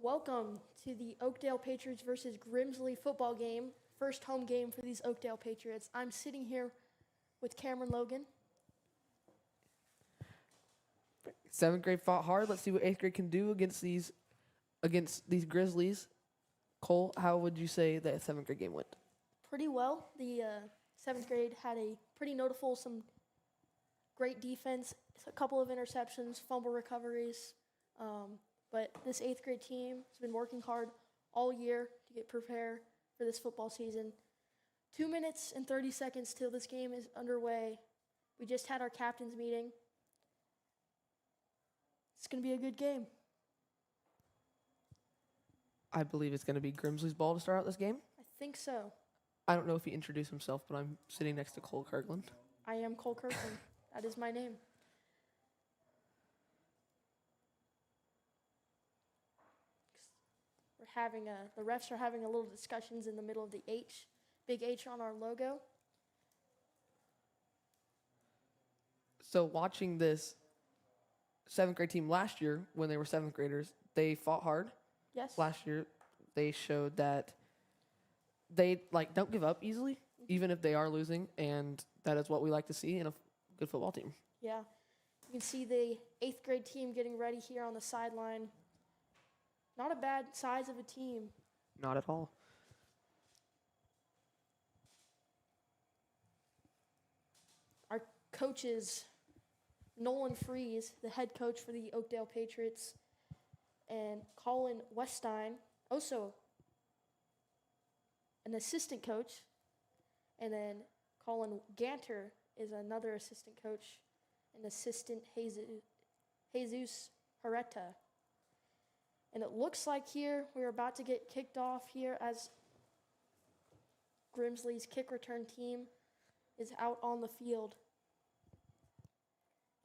Welcome to the Oakdale Patriots versus Grimsley football game. First home game for these Oakdale Patriots. I'm sitting here with Cameron Logan. 7th grade fought hard. Let's see what 8th grade can do against these Grizzlies. Cole, how would you say that 7th grade game went? Pretty well. The 7th grade had a pretty notable, some great defense, a couple of interceptions, fumble recoveries. But this 8th grade team has been working hard all year to get prepared for this football season. 2 minutes and 30 seconds till this game is underway. We just had our captain's meeting. It's going to be a good game. I believe it's going to be Grimsley's ball to start out this game. I think so. I don't know if he introduced himself, but I'm sitting next to Cole Kirkland. I am Cole Kirkland. That is my name. The refs are having a little discussions in the middle of the H, big H on our logo. So watching this 7th grade team last year, when they were 7th graders, they fought hard. Yes. Last year, they showed that they don't give up easily, even if they are losing, and that is what we like to see in a good football team. Yeah. You can see the 8th grade team getting ready here on the sideline. Not a bad size of a team. Not at all. Our coaches, Nolan Freeze, the head coach for the Oakdale Patriots, and Colin Weststein, also an assistant coach, and then Colin Ganter is another assistant coach, and assistant Jesus Herreta. And it looks like here we're about to get kicked off here as Grimsley's kick return team is out on the field.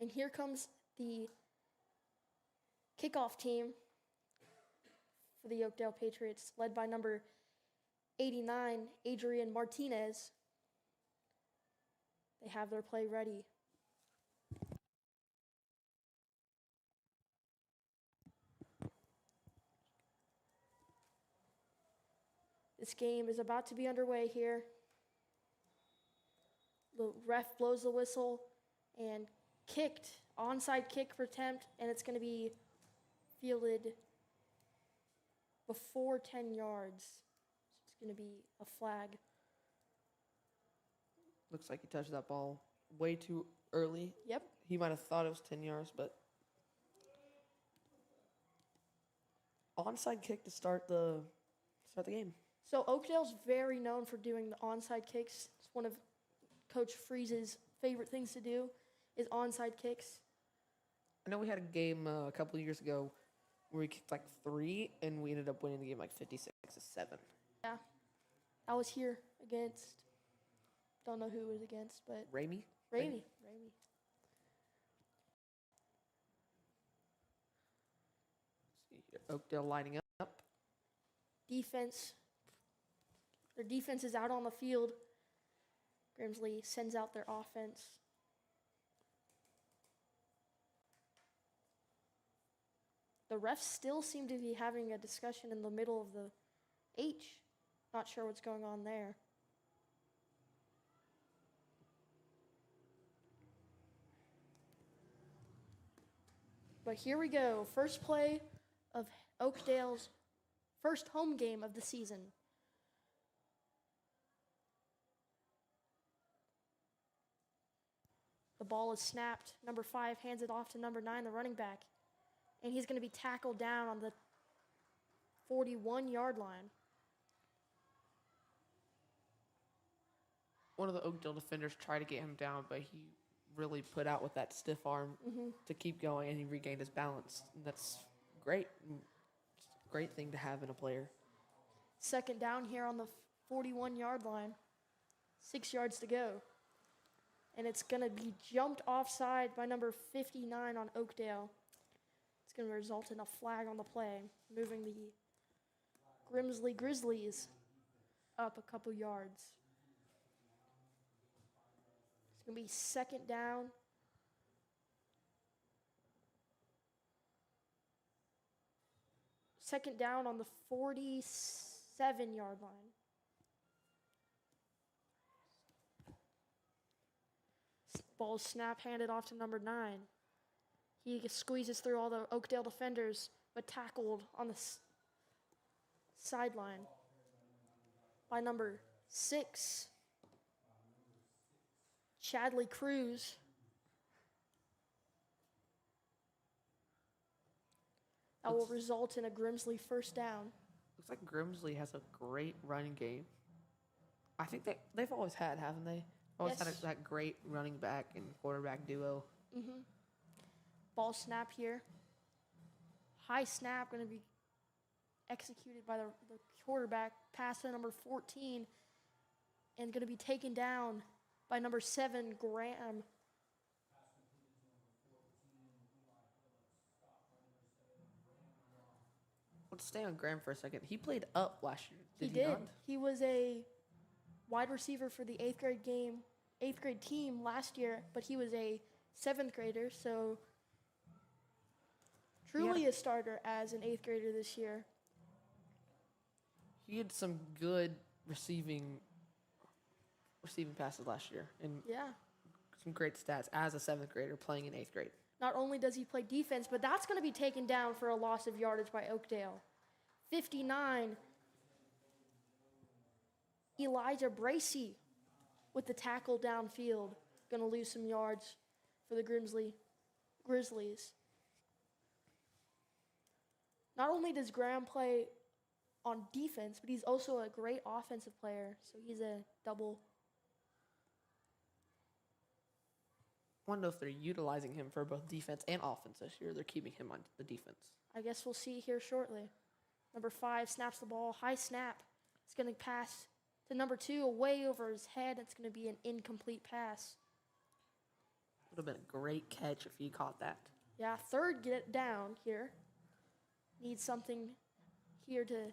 And here comes the kickoff team for the Oakdale Patriots, led by number 89, Adrian Martinez. They have their play ready. This game is about to be underway here. The ref blows the whistle and onside kick for attempt, and it's going to be fielded before 10 yards. So it's going to be a flag. Looks like he touched that ball way too early. Yep. He might have thought it was 10 yards, but onside kick to start the game. So Oakdale's very known for doing the onside kicks. It's one of Coach Freeze's favorite things to do is onside kicks. I know we had a game a couple of years ago where we kicked 3, and we ended up winning the game 56-7. Yeah. I was here against, don't know who it was against, but Ramey. Oakdale lining up. Their defense is out on the field. Grimsley sends out their offense. The refs still seem to be having a discussion in the middle of the H. Not sure what's going on there. But here we go. First play of Oakdale's first home game of the season. The ball is snapped. Number 5 hands it off to number 9, the running back. And he's going to be tackled down on the 41-yard line. One of the Oakdale defenders tried to get him down, but he really put out with that stiff arm to keep going, and he regained his balance. And that's great. It's a great thing to have in a player. Second down here on the 41-yard line. 6 yards to go. And it's going to be jumped offside by number 59 on Oakdale. It's going to result in a flag on the play, moving the Grimsley Grizzlies up a couple yards. It's going to be second down. second down on the 47-yard line. Ball snap handed off to number 9. He squeezes through all the Oakdale defenders, but tackled on the sideline by number 6, Chadley Cruz. That will result in a Grimsley first down. Looks like Grimsley has a great running game. I think they've always had, haven't they? Always Yes. had that great running back and quarterback duo. Mm-hmm. Ball snap here. High snap going to be executed by the quarterback. Pass to number 14 and going to be taken down by number 7, Graham. Let's stay on Graham for a second. He played up last year. He Did did. not? He was a wide receiver for the 8th grade team last year, but he was a 7th grader, so truly a starter as an 8th grader this year. He had some good receiving passes last year and Yeah. some great stats as a 7th grader playing in 8th grade. Not only does he play defense, but that's going to be taken down for a loss of yardage by Oakdale. 59, Elijah Bracey with the tackle downfield. Going to lose some yards for the Grimsley Grizzlies. Not only does Graham play on defense, but he's also a great offensive player, so he's a double. I want to know if they're utilizing him for both defense and offense this year. They're keeping him on the defense. I guess we'll see here shortly. Number 5 snaps the ball. High snap. It's going to pass to number 2 away over his head. It's going to be an incomplete pass. Would have been a great catch if he caught that. Yeah, third get down here. Needs something here to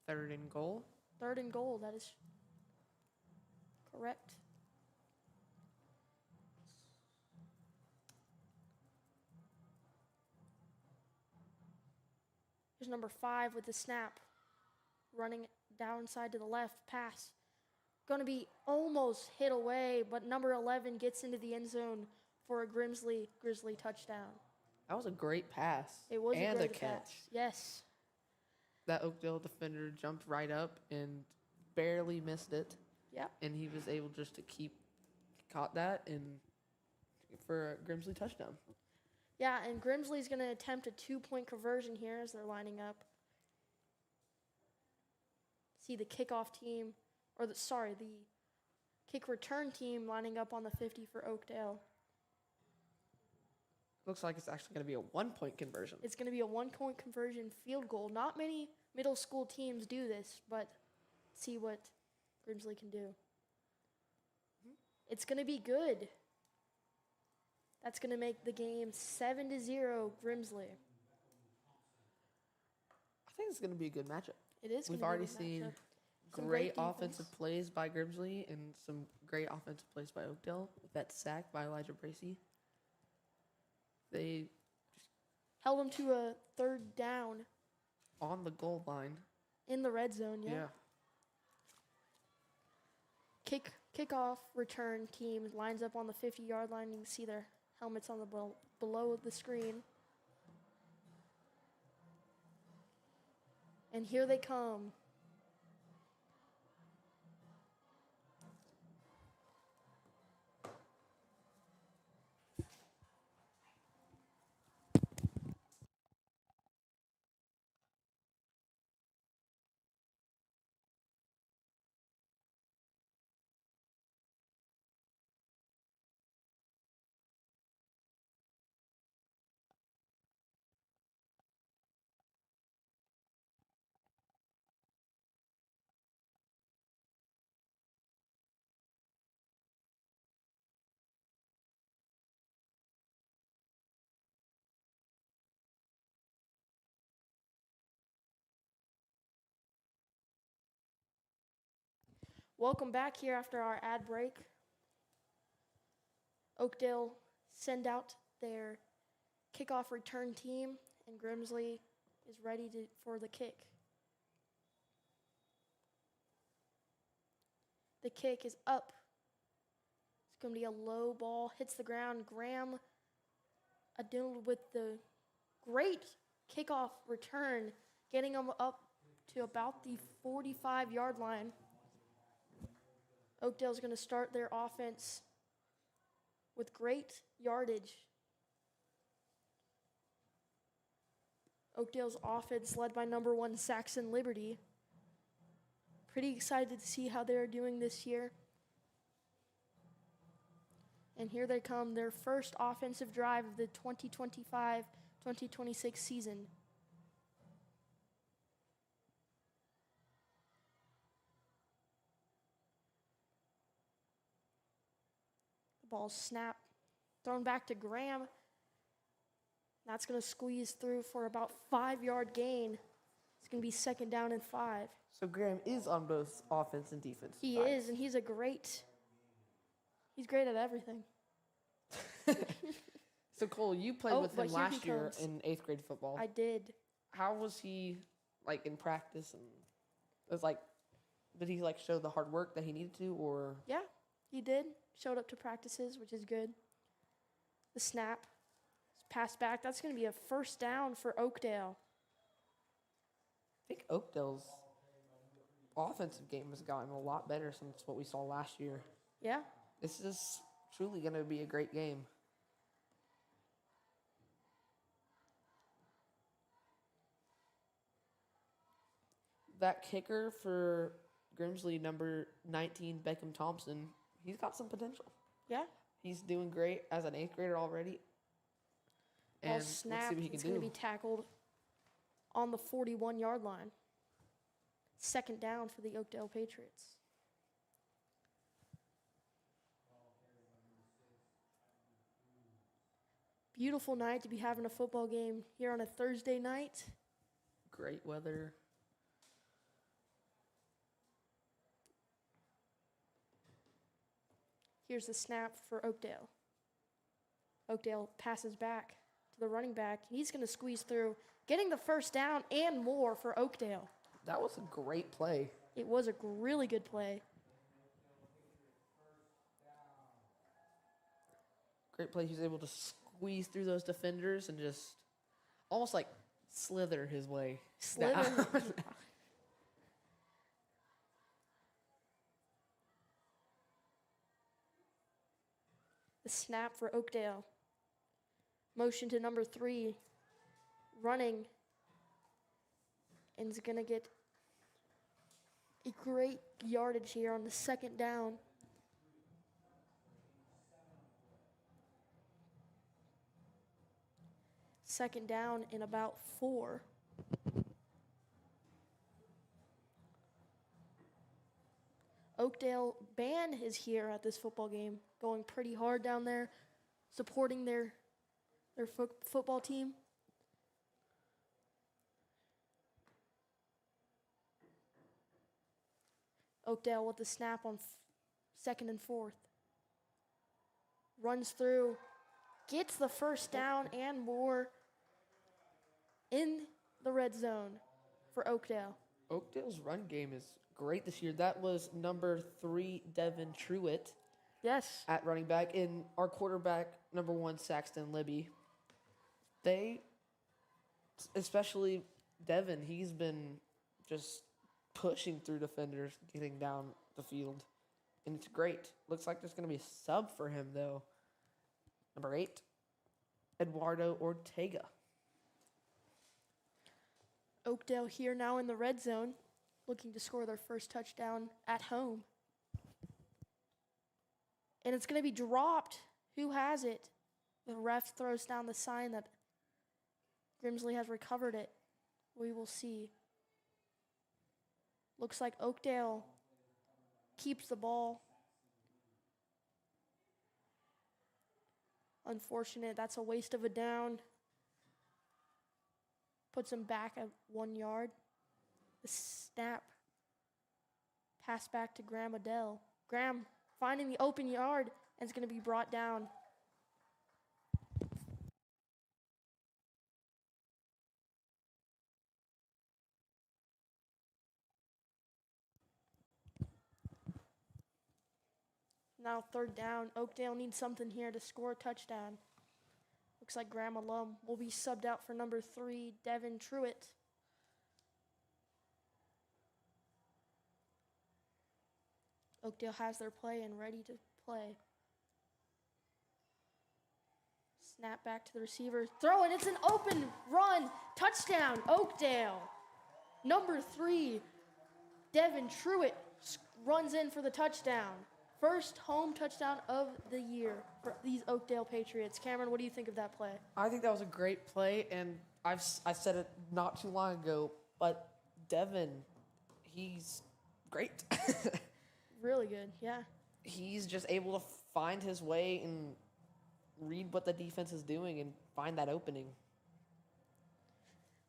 3rd and goal. 3rd and goal. That is correct. Here's number 5 with the snap. Running downside to the left. Pass. Going to be almost hit away, but number 11 gets into the end zone for a Grimsley Grizzly touchdown. That was a great pass. It was and a great a catch. pass. Yes. That Oakdale defender jumped right up and barely missed it. Yep. And he was able just to caught that and for a Grimsley touchdown. Yeah, and Grimsley's going to attempt a 2-point conversion here as they're lining up. See the kickoff team, the kick return team lining up on the 50 for Oakdale. Looks like it's actually going to be a 1-point conversion. It's going to be a 1-point conversion field goal. Not many middle school teams do this, but see what Grimsley can do. It's going to be good. That's going to make the game 7-0 Grimsley. I think it's going to be a good matchup. It is. We've gonna already be a good seen matchup. Some great defense. offensive plays by Grimsley and some great offensive plays by Oakdale. With that sack by Elijah Bracey. They Held him to a 3rd down on the goal line. in the red zone. Yeah. Kickoff return team lines up on the 50-yard line. You can see their helmets on the below the screen. And here they come. Welcome back here after our ad break. Oakdale send out their kickoff return team, and Grimsley is ready for the kick. The kick is up. It's going to be a low ball, hits the ground. Graham Adil with the great kickoff return, getting them up to about the 45-yard line. Oakdale's going to start their offense with great yardage. Oakdale's offense led by number 1 Saxon Liberty. Pretty excited to see how they're doing this year. And here they come, their first offensive drive of the 2025-2026 season. The ball snapped, thrown back to Graham. That's going to squeeze through for about 5-yard gain. It's going to be 2nd down and 5. So Graham is on both offense and defense. He is, and he's great at everything. So Cole, you played with but him here he last year comes. in 8th grade football. I did. How was he like in practice? And it was like, did he like show the hard work that he needed to, or? Yeah, he did. Showed up to practices, which is good. The snap, pass back. That's going to be a 1st down for Oakdale. I think Oakdale's offensive game has gotten a lot better since what we saw last year. Yeah. This is truly going to be a great game. That kicker for Grimsley, number 19, Beckham Thompson, he's got some potential. Yeah. He's doing great as an 8th grader already. And Ball let's snapped. see what he can It's do. going to be tackled on the 41-yard line. 2nd down for the Oakdale Patriots. Beautiful night to be having a football game here on a Thursday night. Great weather. Here's the snap for Oakdale. Oakdale passes back to the running back. He's going to squeeze through, getting the 1st down and more for Oakdale. That was a great play. It was a really good play. Great play. He was able to squeeze through those defenders and just almost like slither his way down. The snap for Oakdale. Motion to number 3. Running. And is going to get a great yardage here on the 2nd down. Second down in about 4. Oakdale band is here at this football game, going pretty hard down there, supporting their football team. Oakdale with the snap on 2nd and 4th. Runs through, gets the 1st down and more in the red zone for Oakdale. Oakdale's run game is great this year. That was number 3, Devin Truitt. Yes. At running back. And our quarterback, number 1, Saxton Libby. They, especially Devin, he's been just pushing through defenders, getting down the field. And it's great. Looks like there's going to be a sub for him, though. Number 8, Eduardo Ortega. Oakdale here now in the red zone, looking to score their first touchdown at home. And it's going to be dropped. Who has it? The ref throws down the sign that Grimsley has recovered it. We will see. Looks like Oakdale keeps the ball. Unfortunate. That's a waste of a down. Puts him back at 1 yard. The snap. Pass back to Graham Adell. Graham finding the open yard and it's going to be brought down. Now 3rd down. Oakdale needs something here to score a touchdown. Looks like Graham Alum will be subbed out for number 3, Devin Truitt. Oakdale has their play and ready to play. Snap back to the receiver. Throw it. It's an open run. Touchdown, Oakdale. Number 3, Devin Truitt runs in for the touchdown. First home touchdown of the year for these Oakdale Patriots. Cameron, what do you think of that play? I think that was a great play, and I said it not too long ago, but Devin, he's great. Really good, yeah. He's just able to find his way and read what the defense is doing and find that opening.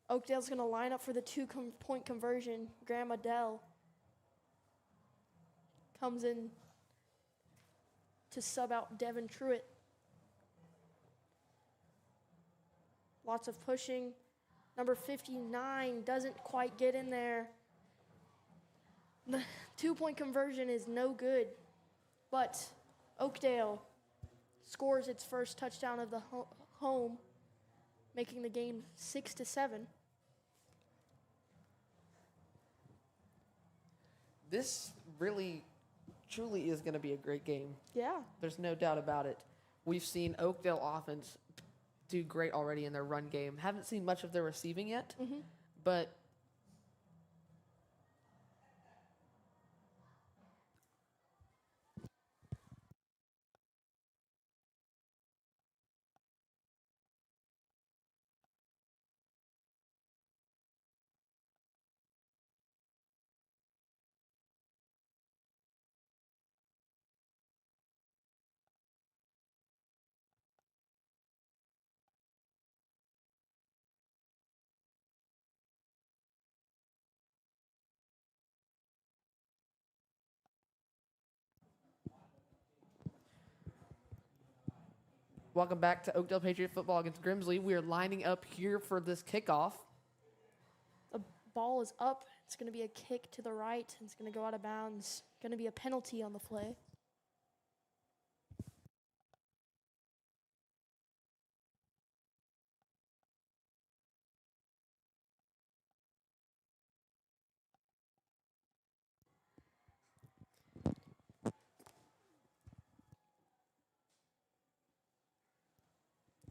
Oakdale's going to line up for the 2-point conversion. Graham Adele comes in to sub out Devin Truitt. Lots of pushing. Number 59 doesn't quite get in there. The 2-point conversion is no good, but Oakdale scores its first touchdown of the home, making the game 6-7. This really, truly is going to be a great game. Yeah. There's no doubt about it. We've seen Oakdale offense do great already in their run game. Haven't seen much of their receiving yet, but welcome back to Oakdale Patriot football against Grimsley. We are lining up here for this kickoff. The ball is up. It's going to be a kick to the right. It's going to go out of bounds. Going to be a penalty on the play.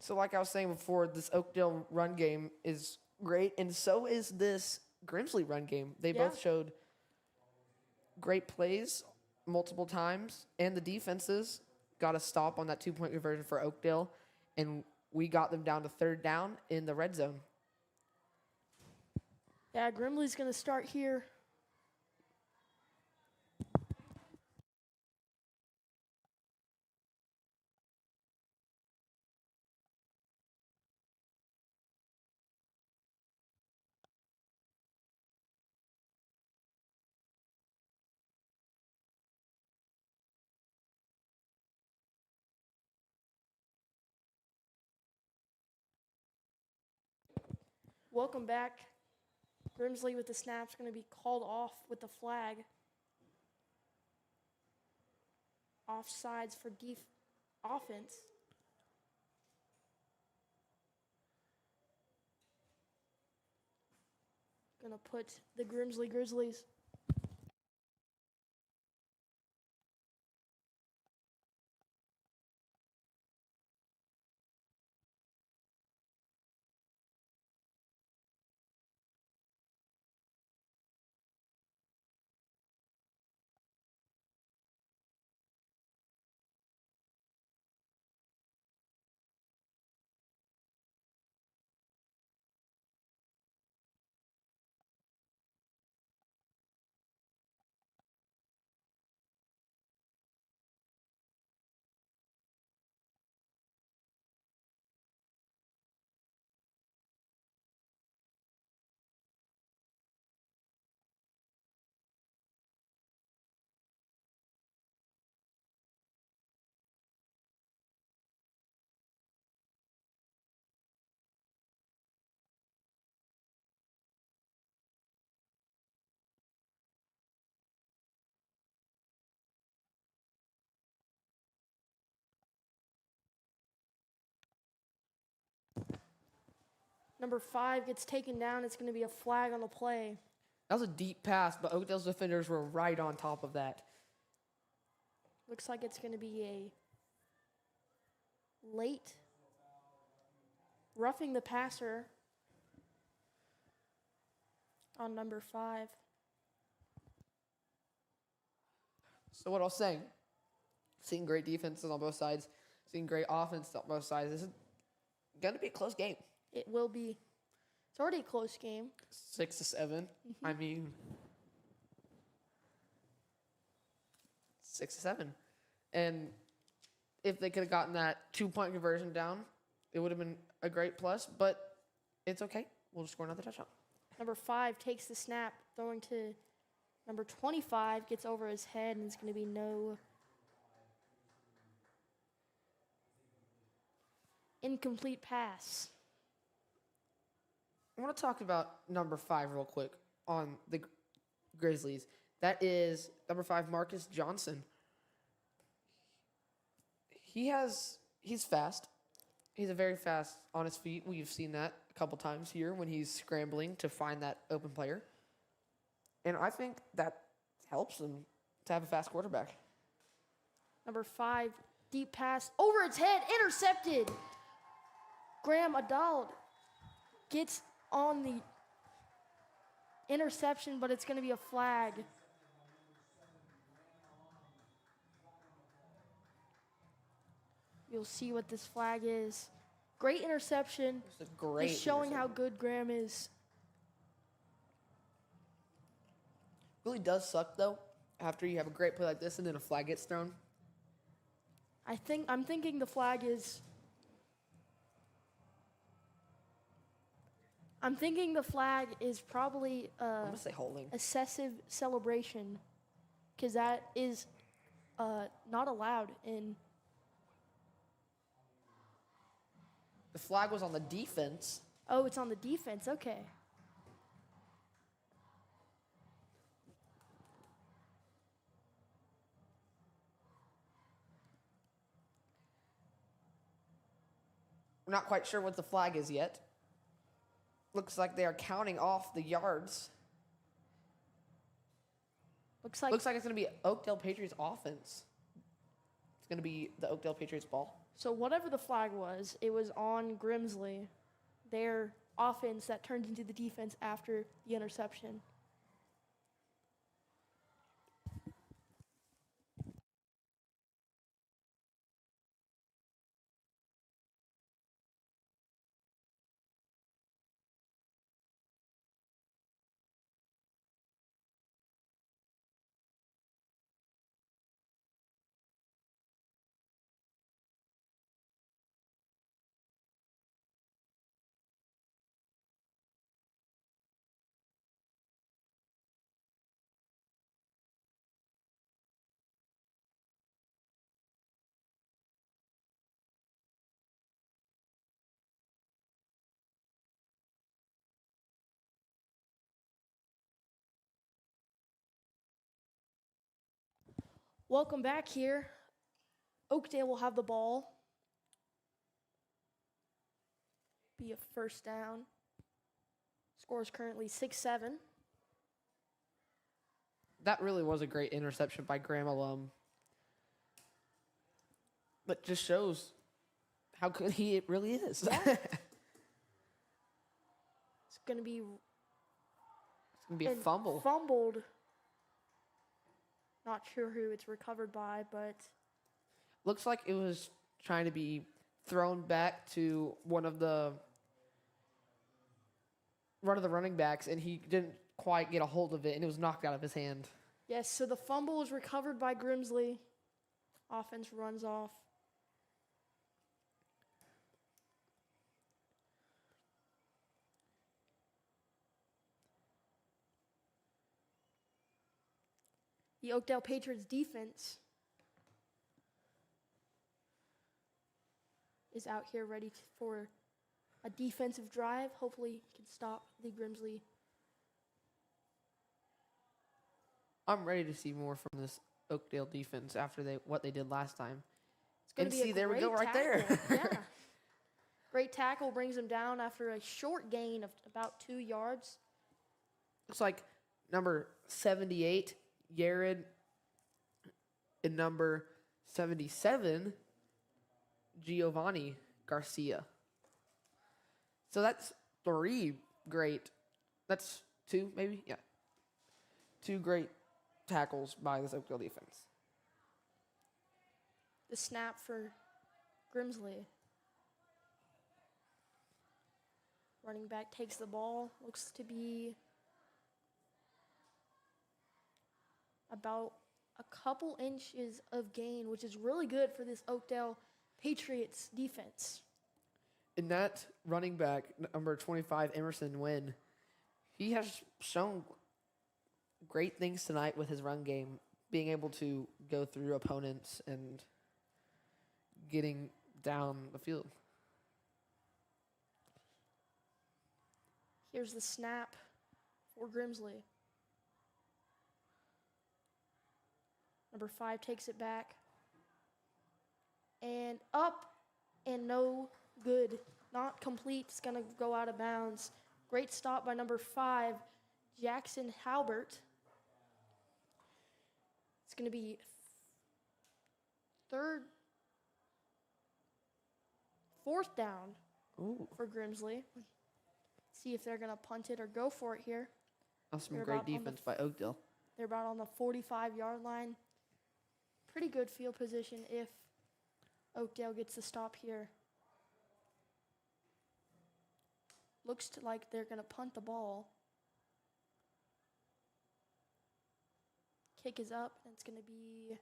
So like I was saying before, this Oakdale run game is great, and so is this Grimsley run game. They both showed great plays multiple times, and the defenses got a stop on that 2-point conversion for Oakdale, and we got them down to 3rd down in the red zone. Yeah, Grimsley's going to start here. Welcome back. Grimsley with the snap's going to be called off with the flag. Offsides for offense. Going to put the Grimsley Grizzlies Number 5 gets taken down. It's going to be a flag on the play. That was a deep pass, but Oakdale's defenders were right on top of that. Looks like it's going to be a late roughing the passer on number 5. So what I was saying, seeing great defenses on both sides, seeing great offense on both sides. This is going to be a close game. It will be. It's already a close game. 6-7. I mean, 6-7. And if they could have gotten that 2-point conversion down, it would have been a great plus. But it's okay. We'll just score another touchdown. Number 5 takes the snap, throwing to number 25, gets over his head, and it's going to be no incomplete pass. I want to talk about number 5 real quick on the Grizzlies. That is number 5, Marcus Johnson. He's fast. He's a very fast on his feet. We've seen that a couple times here when he's scrambling to find that open player. And I think that helps him to have a fast quarterback. Number 5, deep pass over its head, intercepted. Graham Adald gets on the interception, but it's going to be a flag. You'll see what this flag is. Great interception. It's a great Just showing how interception. good Graham is. Really does suck, though, after you have a great play like this and then a flag gets thrown. I'm thinking the flag is. I'm thinking the flag is probably I'm going to say holding. excessive celebration, because that is not allowed in. The flag was on the defense. Oh, it's on the defense. Okay. We're not quite sure what the flag is yet. Looks like they are counting off the yards. Looks like Looks like it's going to be Oakdale Patriots offense. It's going to be the Oakdale Patriots ball. so. Whatever the flag was, it was on Grimsley, their offense that turned into the defense after the interception. Welcome back here. Oakdale will have the ball. Be a first down. Score is currently 6-7. That really was a great interception by Graham alum. But just shows how good he really is. Yeah. It's going to be It's going to be a fumble. Fumbled. Not sure who it's recovered by, but Looks like it was trying to be thrown back to one of the running backs, and he didn't quite get a hold of it, and it was knocked out of his hand. yes, so the fumble is recovered by Grimsley. Offense runs off. The Oakdale Patriots defense is out here ready for a defensive drive. Hopefully can stop the Grimsley. I'm ready to see more from this Oakdale defense after what they did last time. It's going And to be see, a there we great go right tackle. there. Yeah. Great tackle brings him down after a short gain of about 2 yards. It's like number 78, Yared, and number 77, Giovanni Garcia. So that's 3 great. That's 2, maybe? Yeah. 2 great tackles by this Oakdale defense. The snap for Grimsley. Running back takes the ball. Looks to be about a couple inches of gain, which is really good for this Oakdale Patriots defense. And that running back, number 25, Emerson Wynn, he has shown great things tonight with his run game, being able to go through opponents and getting down the field. Here's the snap for Grimsley. Number 5 takes it back. And up and no good. Not complete. It's going to go out of bounds. Great stop by number 5, Jackson Halbert. It's going to be fourth down for Grimsley. See if they're going to punt it or go for it here. That's some great defense by Oakdale. They're about on the 45-yard line. Pretty good field position if Oakdale gets the stop here. Looks like they're going to punt the ball. Kick is up, and it's going to be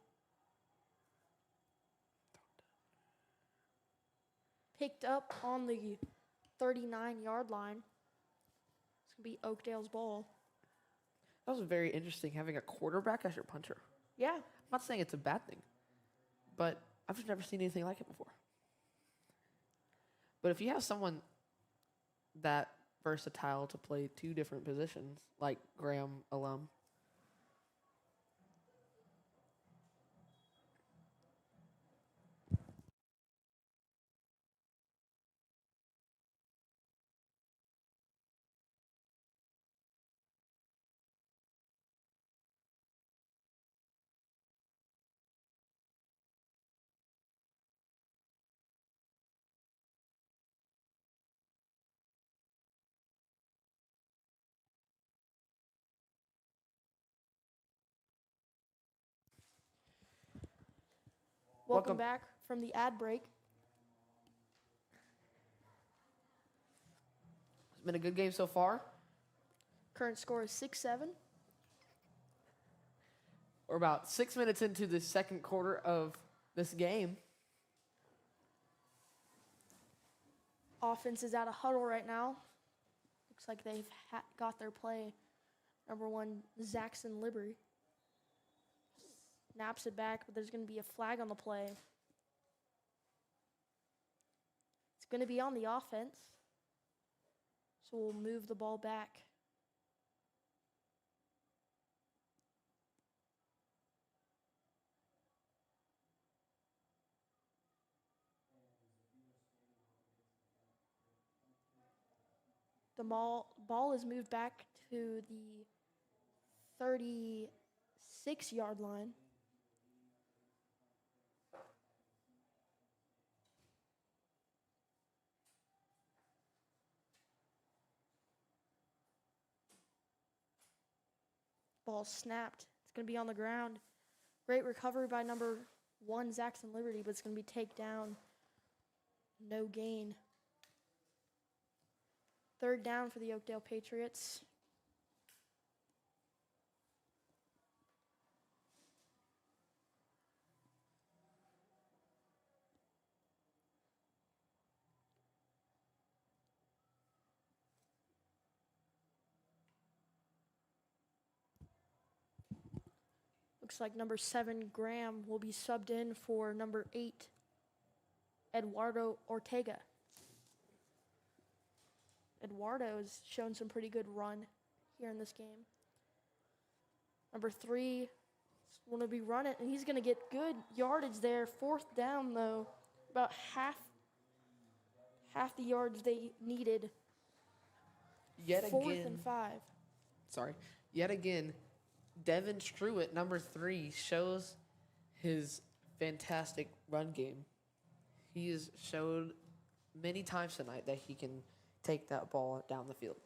picked up on the 39-yard line. It's going to be Oakdale's ball. That was very interesting, having a quarterback as your punter. Yeah. I'm not saying it's a bad thing, but I've just never seen anything like it before. But if you have someone that versatile to play 2 different positions, like Graham alum, Welcome back from the ad break. it's been a good game so far. Current score is 6-7. We're about 6 minutes into the second quarter of this game. Offense is out of huddle right now. Looks like they've got their play. Number 1, Zaxton Liberty. Snaps it back, but there's going to be a flag on the play. It's going to be on the offense. So we'll move the ball back. The ball is moved back to the 36-yard line. Ball snapped. It's going to be on the ground. Great recovery by number 1, Zaxton Liberty, but it's going to be takedown. No gain. Third down for the Oakdale Patriots. Looks like number 7, Graham, will be subbed in for number 8, Eduardo Ortega. Eduardo has shown some pretty good run here in this game. Number 3 is going to be running, and he's going to get good yardage there. Fourth down, though, about half the yards they needed. Yet 4th again, and 5. yet again, Devin Truitt, number 3, shows his fantastic run game. He has showed many times tonight that he can take that ball down the field.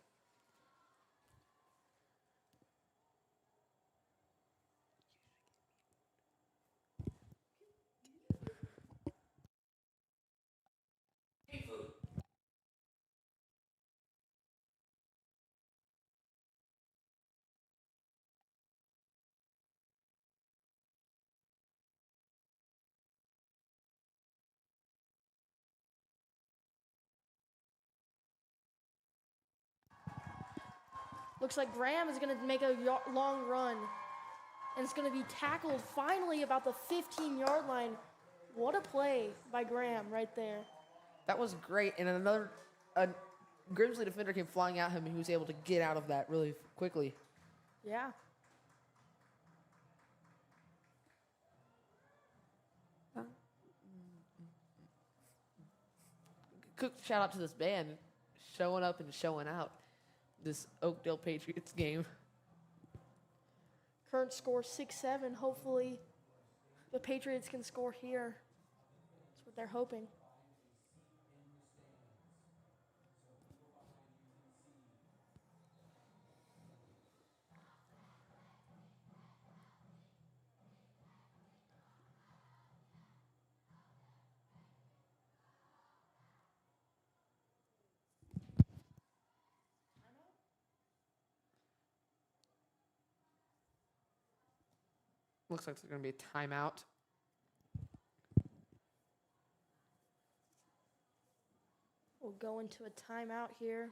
Looks like Graham is going to make a long run. And it's going to be tackled finally about the 15-yard line. What a play by Graham right there. That was great. And a Grimsley defender came flying at him, and he was able to get out of that really quickly. Yeah. Quick shout out to this band showing up and showing out this Oakdale Patriots game. Current score 6-7. Hopefully the Patriots can score here. That's what they're hoping. Looks like there's going to be a timeout. We'll go into a timeout here.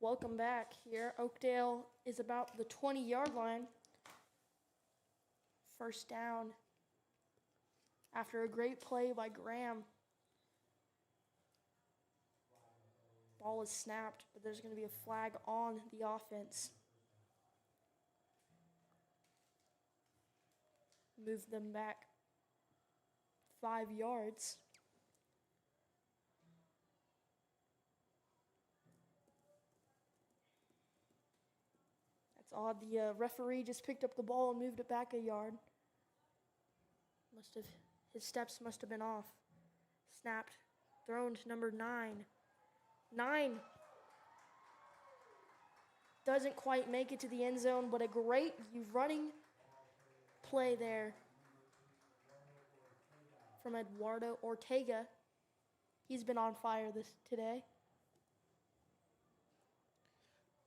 Welcome back here. Oakdale is about the 20-yard line. First down after a great play by Graham. Ball is snapped, but there's going to be a flag on the offense. Move them back 5 yards. That's odd. The referee just picked up the ball and moved it back a yard. His steps must have been off. Snapped. Thrown to number 9. 9 doesn't quite make it to the end zone, but a great running play there from Eduardo Ortega. He's been on fire today.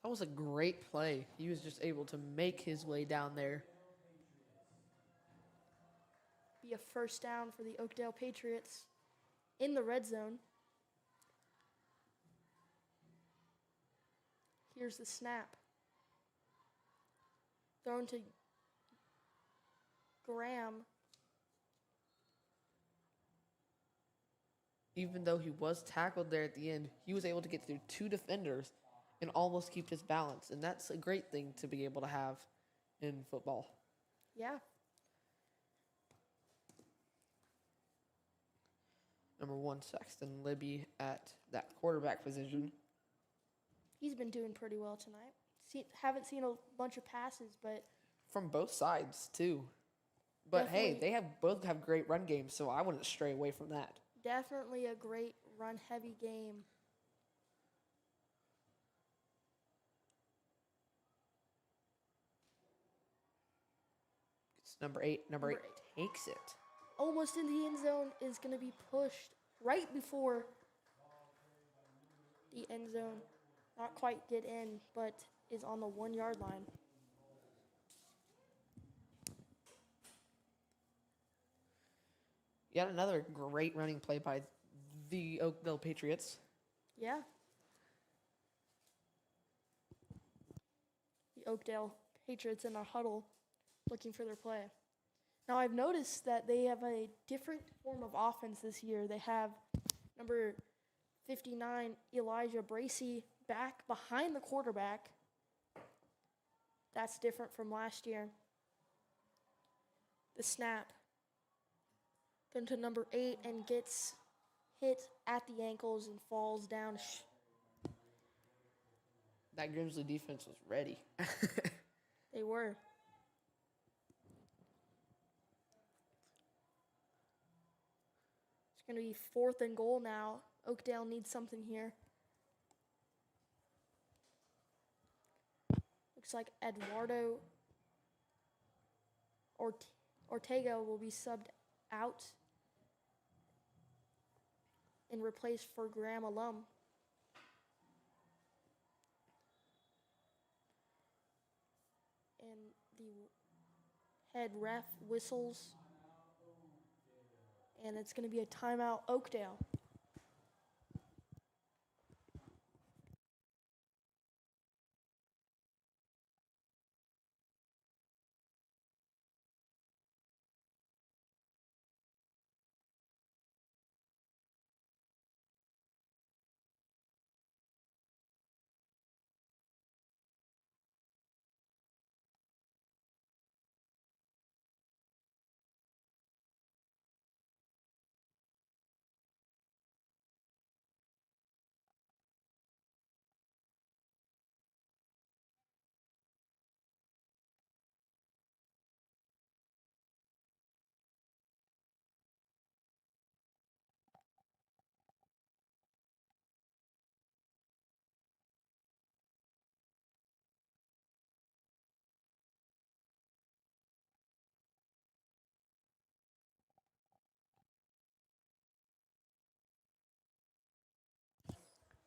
That was a great play. He was just able to make his way down there. Be a first down for the Oakdale Patriots in the red zone. Here's the snap. Thrown to Graham. Even though he was tackled there at the end, he was able to get through 2 defenders and almost keep his balance. And that's a great thing to be able to have in football. Yeah. Number 1, Saxton Libby at that quarterback position. He's been doing pretty well tonight. Haven't seen a bunch of passes, but From both sides, too. But, hey, Definitely. they both have great run games, so I wouldn't stray away from that. definitely a great run-heavy game. It's number 8. Number Number 8 takes it. Almost in the end zone, is going to be pushed right before the end zone. Not quite get in, but is on the 1-yard line. Yet another great running play by the Oakdale Patriots. Yeah. The Oakdale Patriots in a huddle looking for their play. Now, I've noticed that they have a different form of offense this year. They have number 59, Elijah Bracey, back behind the quarterback. That's different from last year. The snap. Then to number 8 and gets hit at the ankles and falls down. That Grimsley defense was ready. They were. It's going to be 4th and goal now. Oakdale needs something here. Looks like Eduardo Ortega will be subbed out and replaced for Graham Alum. And the head ref whistles. And it's going to be a timeout, Oakdale.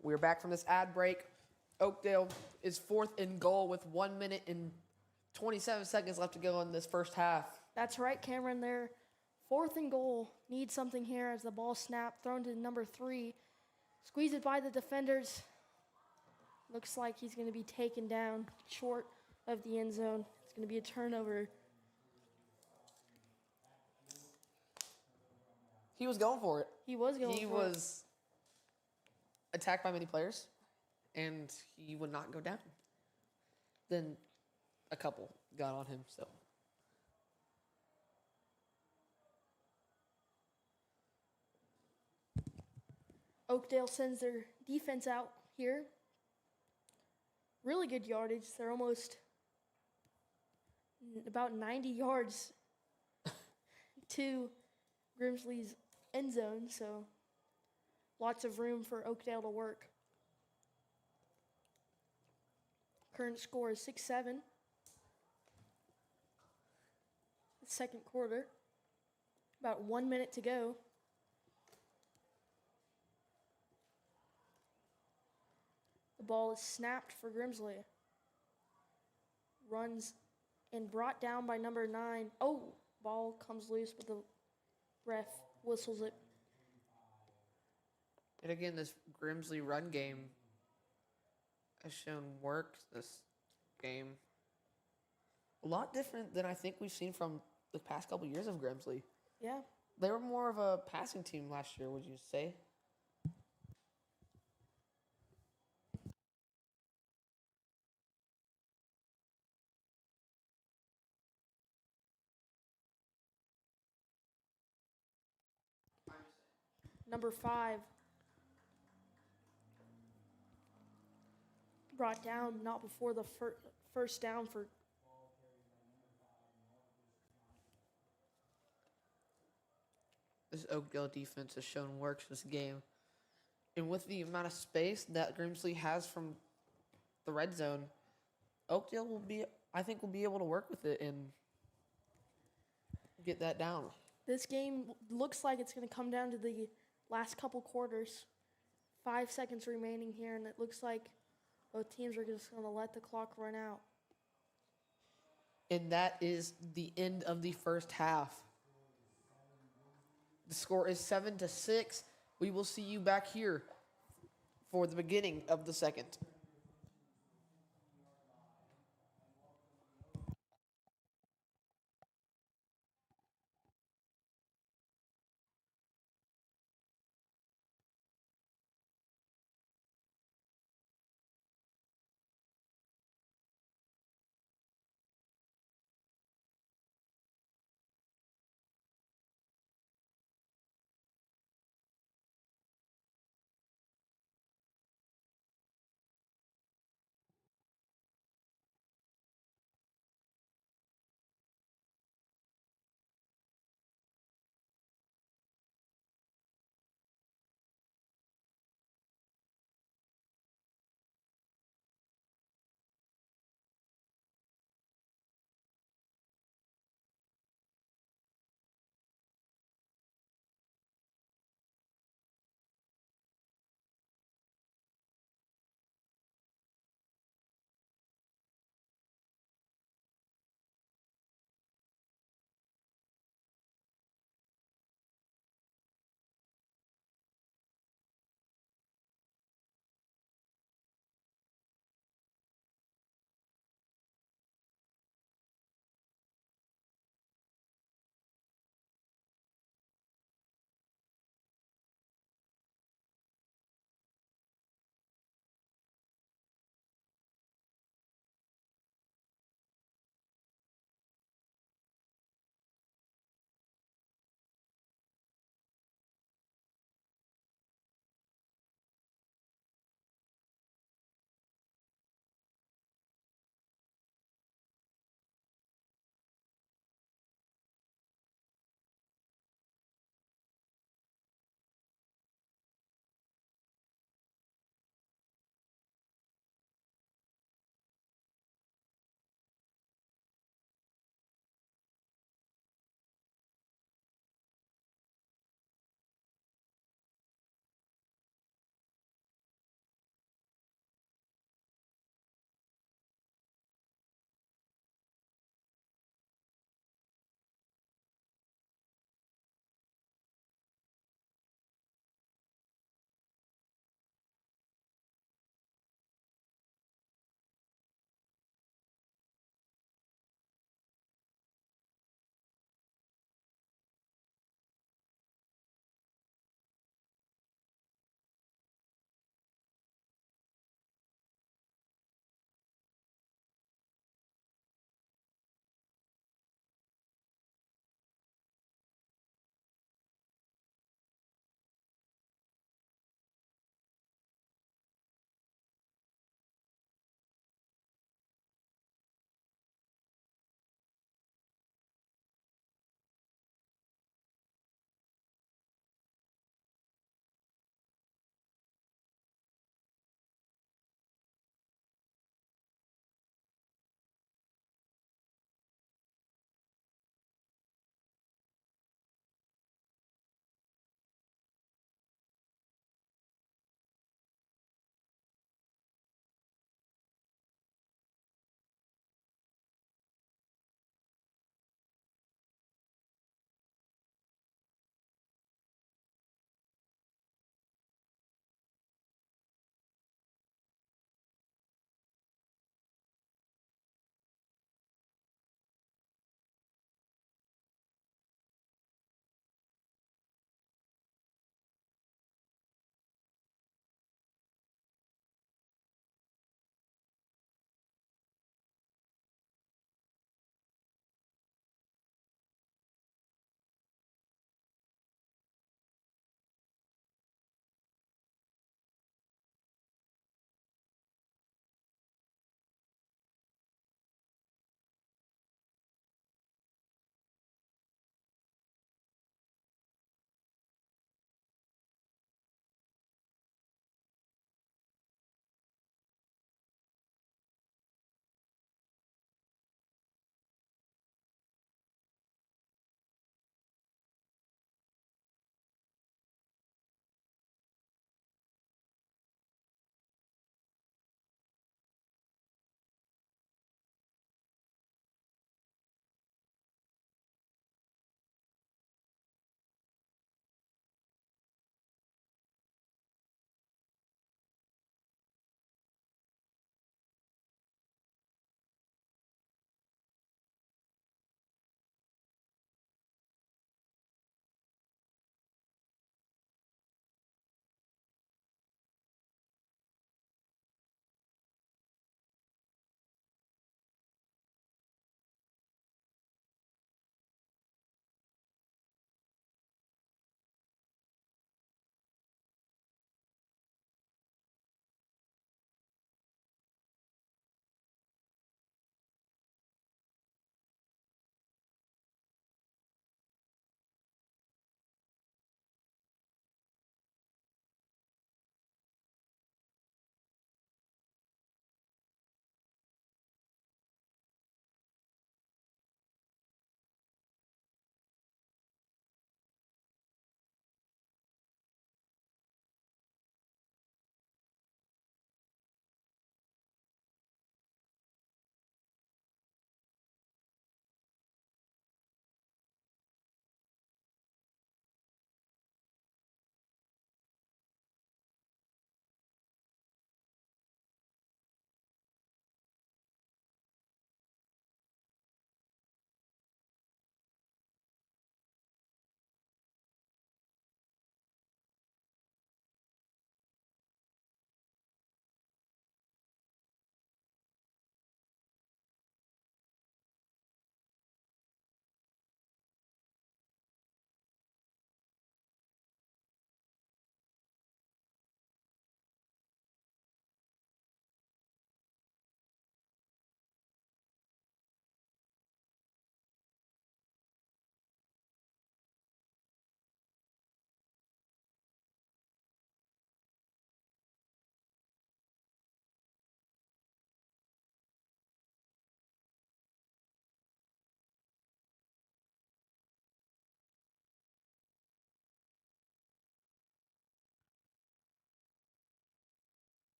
We're back from this ad break. Oakdale is 4th and goal with 1 minute and 27 seconds left to go in this first half. That's right, Cameron. They're 4th and goal. Need something here as the ball snapped, thrown to number 3. Squeeze it by the defenders. Looks like he's going to be taken down short of the end zone. It's going to be a turnover. He was going for it. He was going He for it. was attacked by many players, and he would not go down. Then a couple got on him, so. Oakdale sends their defense out here. Really good yardage. They're almost about 90 yards to Grimsley's end zone, so lots of room for Oakdale to work. Current score is 6-7. Second quarter. About 1 minute to go. The ball is snapped for Grimsley. Runs and brought down by number 9. Oh, ball comes loose, but the ref whistles it. And again, this Grimsley run game has shown work this game. A lot different than I think we've seen from the past couple years of Grimsley. Yeah. They were more of a passing team last year, would you say? Number 5. Brought down not before the first down for This Oakdale defense has shown works this game. And with the amount of space that Grimsley has from the red zone, Oakdale I think, will be able to work with it and get that down. This game looks like it's going to come down to the last couple quarters. 5 seconds remaining here, and it looks like both teams are just going to let the clock run out. And that is the end of the first half. The score is 7-6. We will see you back here for the beginning of the second.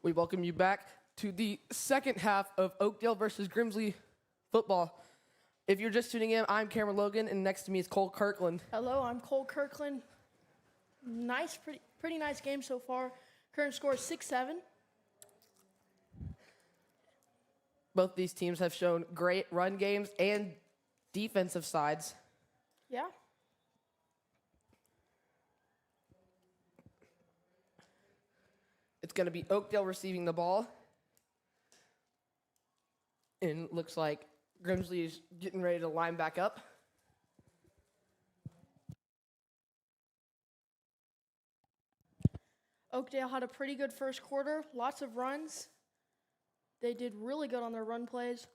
We welcome you back to the second half of Oakdale versus Grimsley football. If you're just tuning in, I'm Cameron Logan, and next to me is Cole Kirkland. Hello, I'm Cole Kirkland. Pretty nice game so far. Current score is 6-7. Both these teams have shown great run games and defensive sides. Yeah. It's going to be Oakdale receiving the ball. And it looks like Grimsley is getting ready to line back up. Oakdale had a pretty good first quarter, lots of runs. They did really good on their run plays.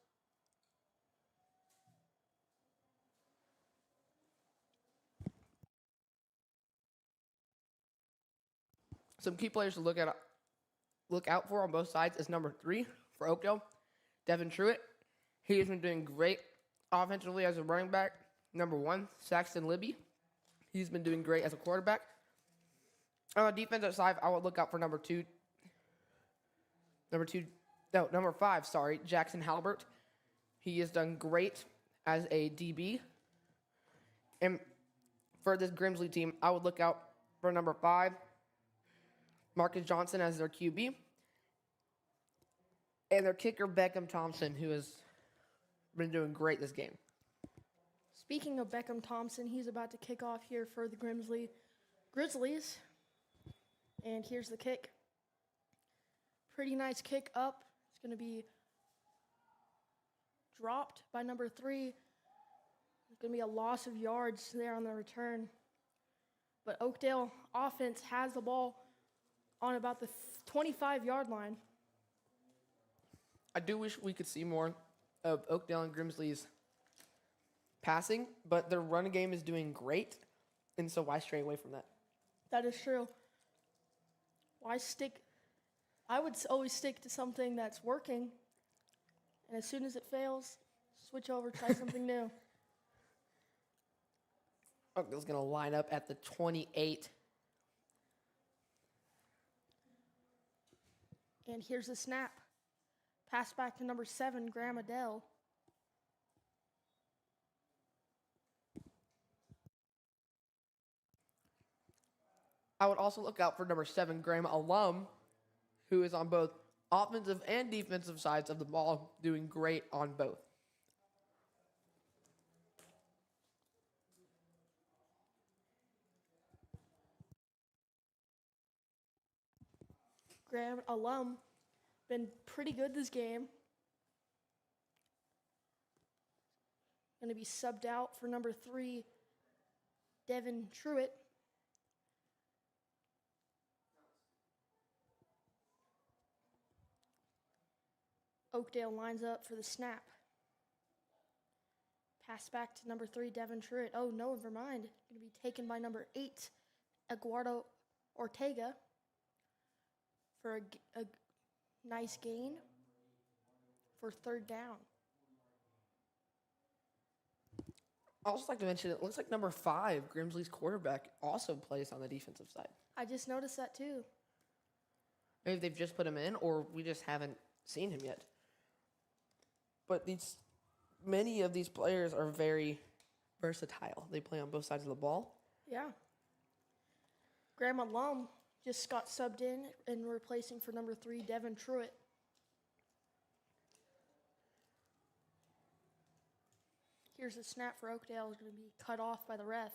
Some key players to look out for on both sides is number 3 for Oakdale, Devin Truitt. He has been doing great offensively as a running back. Number 1, Saxton Libby. He's been doing great as a quarterback. On the defensive side, I would look out for number 5, Jackson Halbert. He has done great as a DB. And for this Grimsley team, I would look out for number 5, Marcus Johnson as their QB. And their kicker, Beckham Thompson, who has been doing great this game. Speaking of Beckham Thompson, he's about to kick off here for the Grimsley Grizzlies. And here's the kick. Pretty nice kick up. It's going to be dropped by number 3. It's going to be a loss of yards there on the return. But Oakdale offense has the ball on about the 25-yard line. I do wish we could see more of Oakdale and Grimsley's passing, but their run game is doing great, and so why stray away from that? That is true. I would always stick to something that's working, and as soon as it fails, switch over, try something new. Oakdale's going to line up at the 28. And here's the snap. Pass back to number 7, Graham Adele. I would also look out for number 7, Graham Alum, who is on both offensive and defensive sides of the ball, doing great on both. Graham Alum been pretty good this game. Going to be subbed out for number 3, Devin Truitt. Oakdale lines up for the snap. Pass back to number 3, Devin Truitt. Oh, no, never mind. Going to be taken by number 8, Eduardo Ortega, for a nice gain for 3rd down. I'd also like to mention, it looks like number 5, Grimsley's quarterback, also plays on the defensive side. I just noticed that too. Maybe they've just put him in, or we just haven't seen him yet. But many of these players are very versatile. They play on both sides of the ball. Yeah. Graham Alum just got subbed in and replacing for number 3, Devin Truitt. Here's a snap for Oakdale. It's going to be cut off by the ref.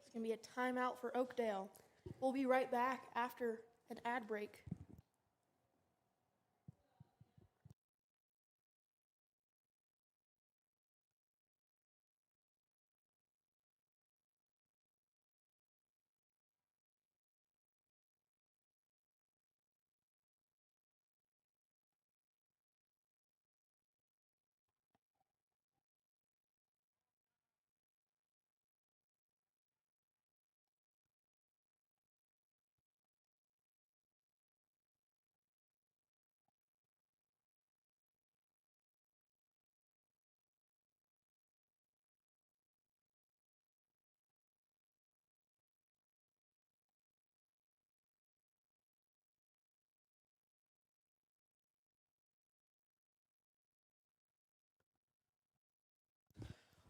It's going to be a timeout for Oakdale. We'll be right back after an ad break.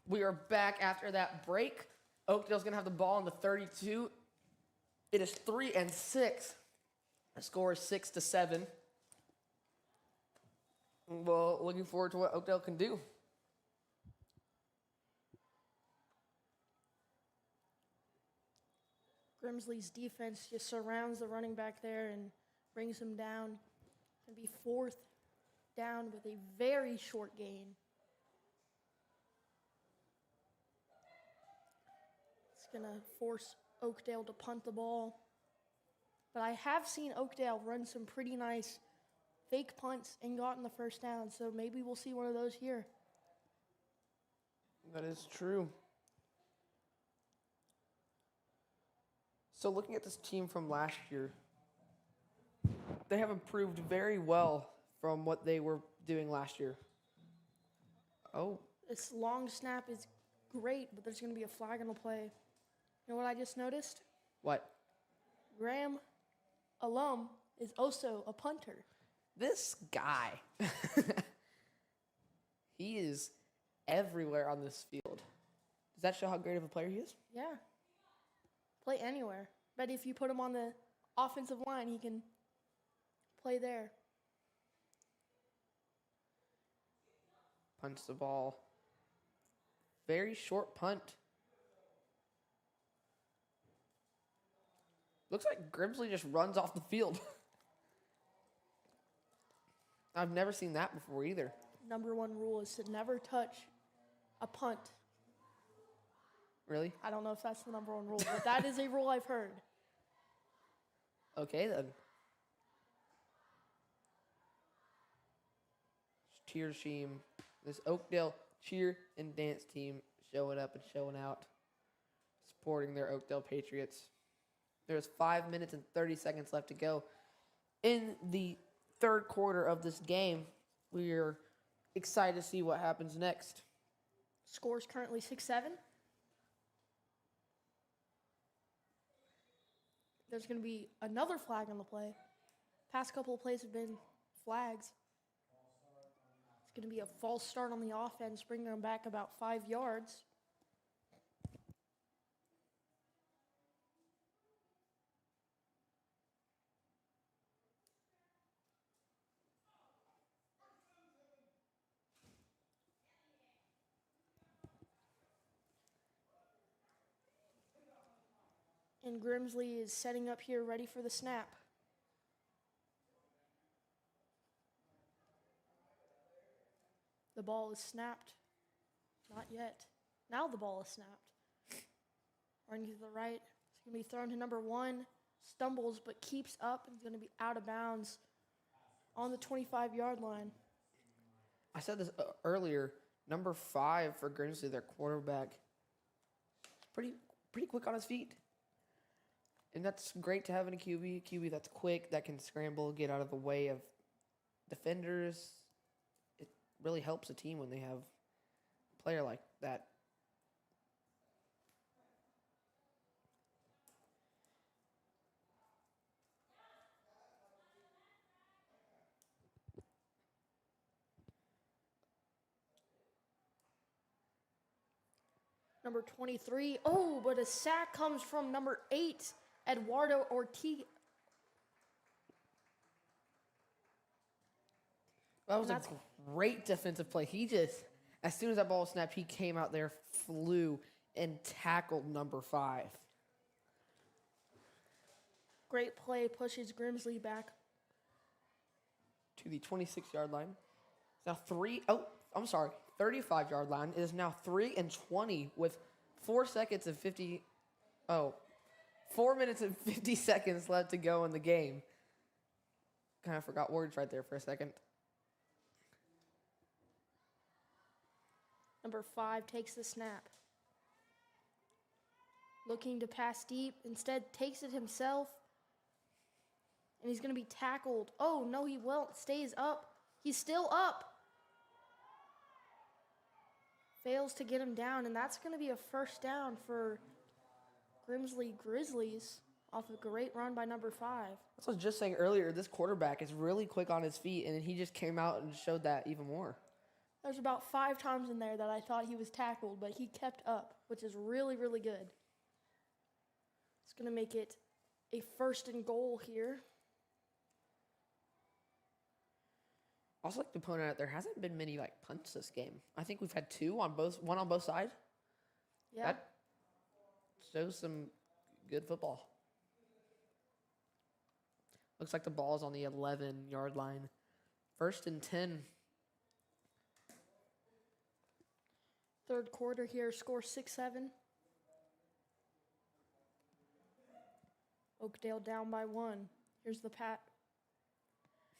We are back after that break. Oakdale's going to have the ball in the 32. It is 3-6. The score is 6-7. Well, looking forward to what Oakdale can do. Grimsley's defense just surrounds the running back there and brings him down. Going to be 4th down with a very short gain. It's going to force Oakdale to punt the ball. But I have seen Oakdale run some pretty nice fake punts and gotten the first down, so maybe we'll see one of those here. That is true. So looking at this team from last year, they have improved very well from what they were doing last year. Oh, This long snap is great, but there's going to be a flag on the play. You know what I just noticed? what? Graham Alum is also a punter. This guy. He is everywhere on this field. Does that show how great of a player he is? Yeah. Play anywhere. But if you put him on the offensive line, he can play there. Punts the ball. Very short punt. Looks like Grimsley just runs off the field. I've never seen that before either. Number 1 rule is to never touch a punt. Really? I don't know if that's the number 1 rule, but that is a rule I've heard. Okay, then. Cheer team. This Oakdale cheer and dance team showing up and showing out. Supporting their Oakdale Patriots. There's 5 minutes and 30 seconds left to go. In the third quarter of this game, we're excited to see what happens next. Score's currently 6-7. There's going to be another flag on the play. Past couple of plays have been flags. It's going to be a false start on the offense, bringing them back about 5 yards. And Grimsley is setting up here, ready for the snap. The ball is snapped. Not yet. Now the ball is snapped. Running to the right. It's going to be thrown to number 1. Stumbles, but keeps up. And it's going to be out of bounds on the 25-yard line. I said this earlier. Number 5 for Grimsley, their quarterback. Pretty quick on his feet. And that's great to have in a QB. QB that's quick, that can scramble, get out of the way of defenders. It really helps a team when they have a player like that. Number 23. Oh, but a sack comes from number 8, Eduardo Ortiz. That was a great defensive play. He just, as soon as that ball snapped, he came out there, flew, and tackled number 5. Great play, pushes Grimsley back. To the 26-yard line. It's now 35-yard line. It is now 3-20 with 4 minutes and 50 seconds left to go in the game. Kind of forgot words right there for a second. Number 5 takes the snap. Looking to pass deep. Instead, takes it himself. And he's going to be tackled. Oh, no, he won't. Stays up. He's still up. Fails to get him down. And that's going to be a first down for Grimsley Grizzlies off a great run by number 5. That's what I was just saying earlier. This quarterback is really quick on his feet, and he just came out and showed that even more. There's about 5 times in there that I thought he was tackled, but he kept up, which is really, really good. It's going to make it a 1st and goal here. Also, like to point out, there hasn't been many like punts this game. I think we've had one on both sides. Yeah. That shows some good football. Looks like the ball's on the 11-yard line. 1st and 10. 3rd quarter here, score 6-7. Oakdale down by 1. Here's the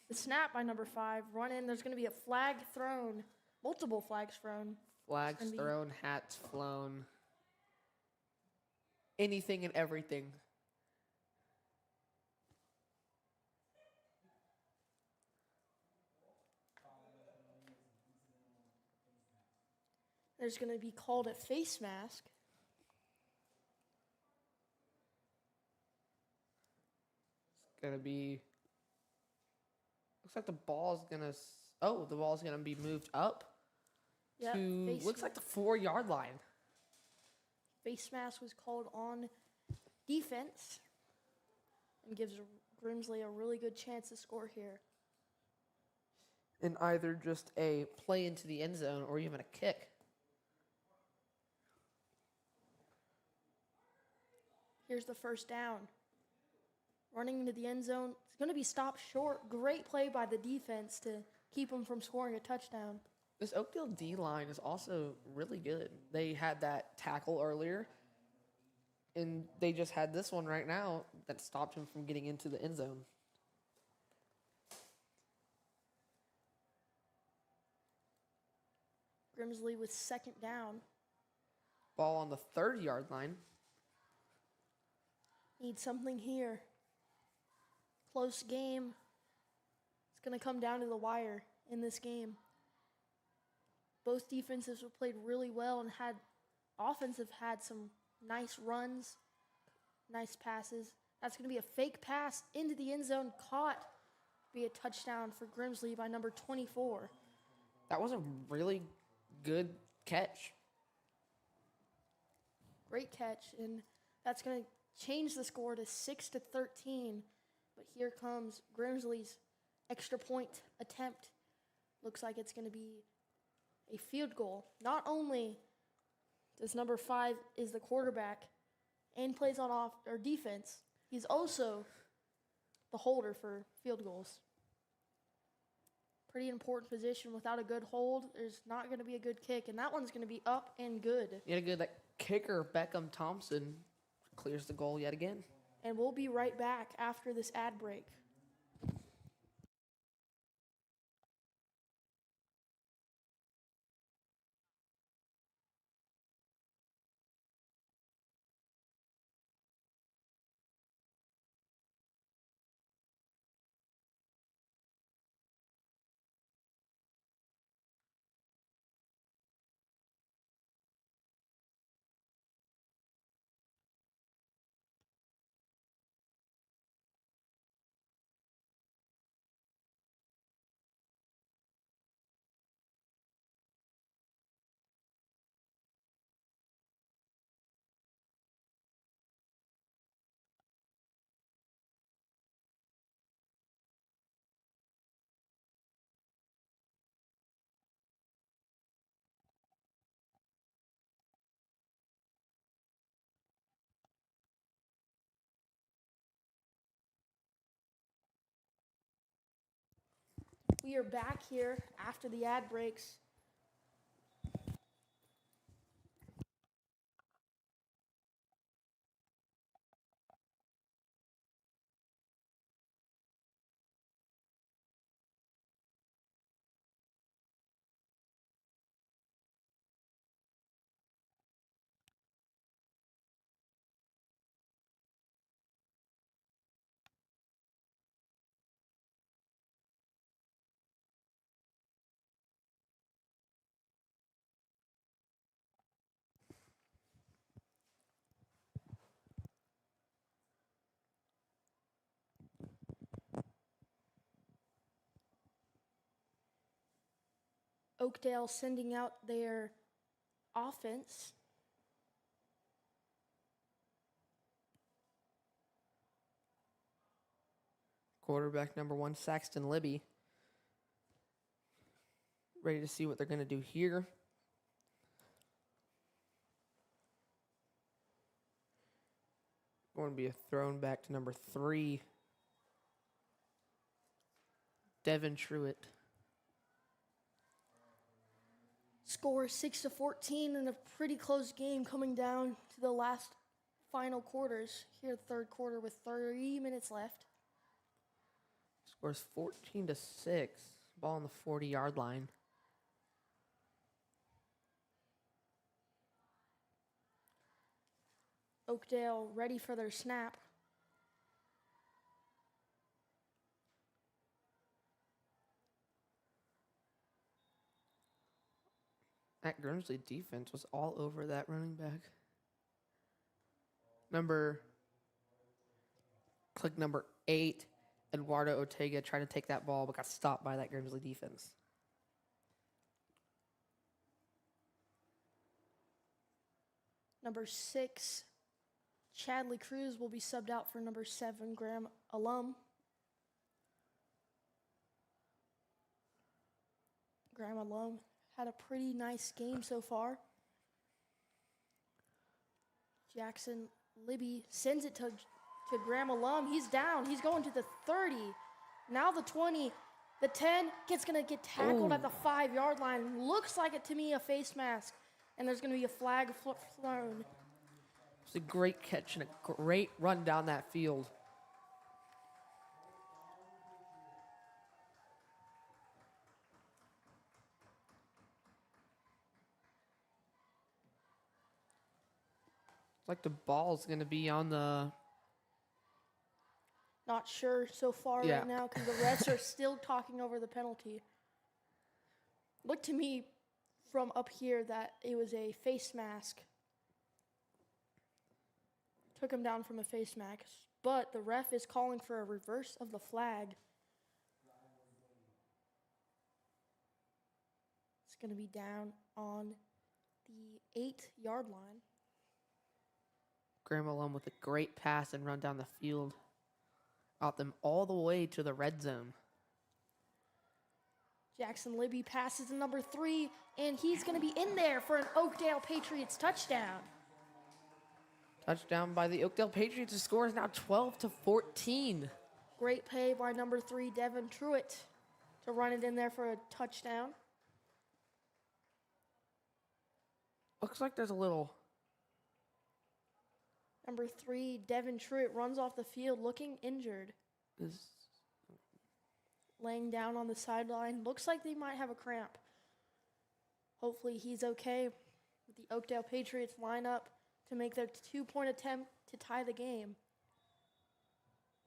The snap by number 5. Run in. There's going to be a flag thrown. Multiple flags thrown. Flags thrown, hats flown. Anything and everything. There's going to be called a face mask. It's going to be... Looks like the ball's going to... the ball's going to be moved up to... Looks like the 4-yard line. Face mask was called on defense and gives Grimsley a really good chance to score here. In either just a play into the end zone or even a kick. Here's the 1st down. Running into the end zone. It's going to be stopped short. Great play by the defense to keep them from scoring a touchdown. This Oakdale D-line is also really good. They had that tackle earlier, and they just had this one right now that stopped him from getting into the end zone. Grimsley with 2nd down. Ball on the 3rd-yard line. Need something here. Close game. It's going to come down to the wire in this game. Both defenses have played really well and offensive had some nice runs, nice passes. That's going to be a fake pass into the end zone, caught. Be a touchdown for Grimsley by number 24. That was a really good catch. Great catch, and that's going to change the score to 6-13. But here comes Grimsley's extra point attempt. Looks like it's going to be a field goal. Not only does number 5 is the quarterback and plays on defense, he's also the holder for field goals. Pretty important position. Without a good hold, there's not going to be a good kick, and that one's going to be up and good. Yet again, that kicker, Beckham Thompson, clears the goal yet again. And we'll be right back after this ad break. We are back here after the ad breaks. Oakdale sending out their offense. Quarterback number 1, Saxton Libby. Ready to see what they're going to do here. Going to be a thrown back to number 3, Devin Truitt. Score 6-14 in a pretty close game coming down to the last final quarters. Here, third quarter with 3 minutes left. Scores 14-6. Ball on the 40-yard line. Oakdale ready for their snap. That Grimsley defense was all over that running back. Number 8, Eduardo Ortega tried to take that ball but got stopped by that Grimsley defense. Number 6, Chadley Cruz will be subbed out for number 7, Graham Alum. Graham Alum had a pretty nice game so far. Jackson Libby sends it to Graham Alum. He's down. He's going to the 30. Now the 20. The 10 going to get tackled at the 5-yard line. Looks like it to me a face mask. And there's going to be a flag thrown. It's a great catch and a great run down that field. It's like the ball's going to be on the... Not sure so far right now because the refs are still talking over the penalty. Looked to me from up here that it was a face mask. Took him down from a face mask. But the ref is calling for a reverse of the flag. It's going to be down on the 8-yard line. Graham Alum with a great pass and run down the field. Got them all the way to the red zone. Jackson Libby passes to number 3, and he's going to be in there for an Oakdale Patriots touchdown. Touchdown by the Oakdale Patriots. The score is now 12-14. Great play by number 3, Devin Truitt, to run it in there for a touchdown. Looks like there's a little... Number 3, Devin Truitt, runs off the field looking injured. Laying down on the sideline. Looks like they might have a cramp. Hopefully he's okay with the Oakdale Patriots lineup to make their 2-point attempt to tie the game.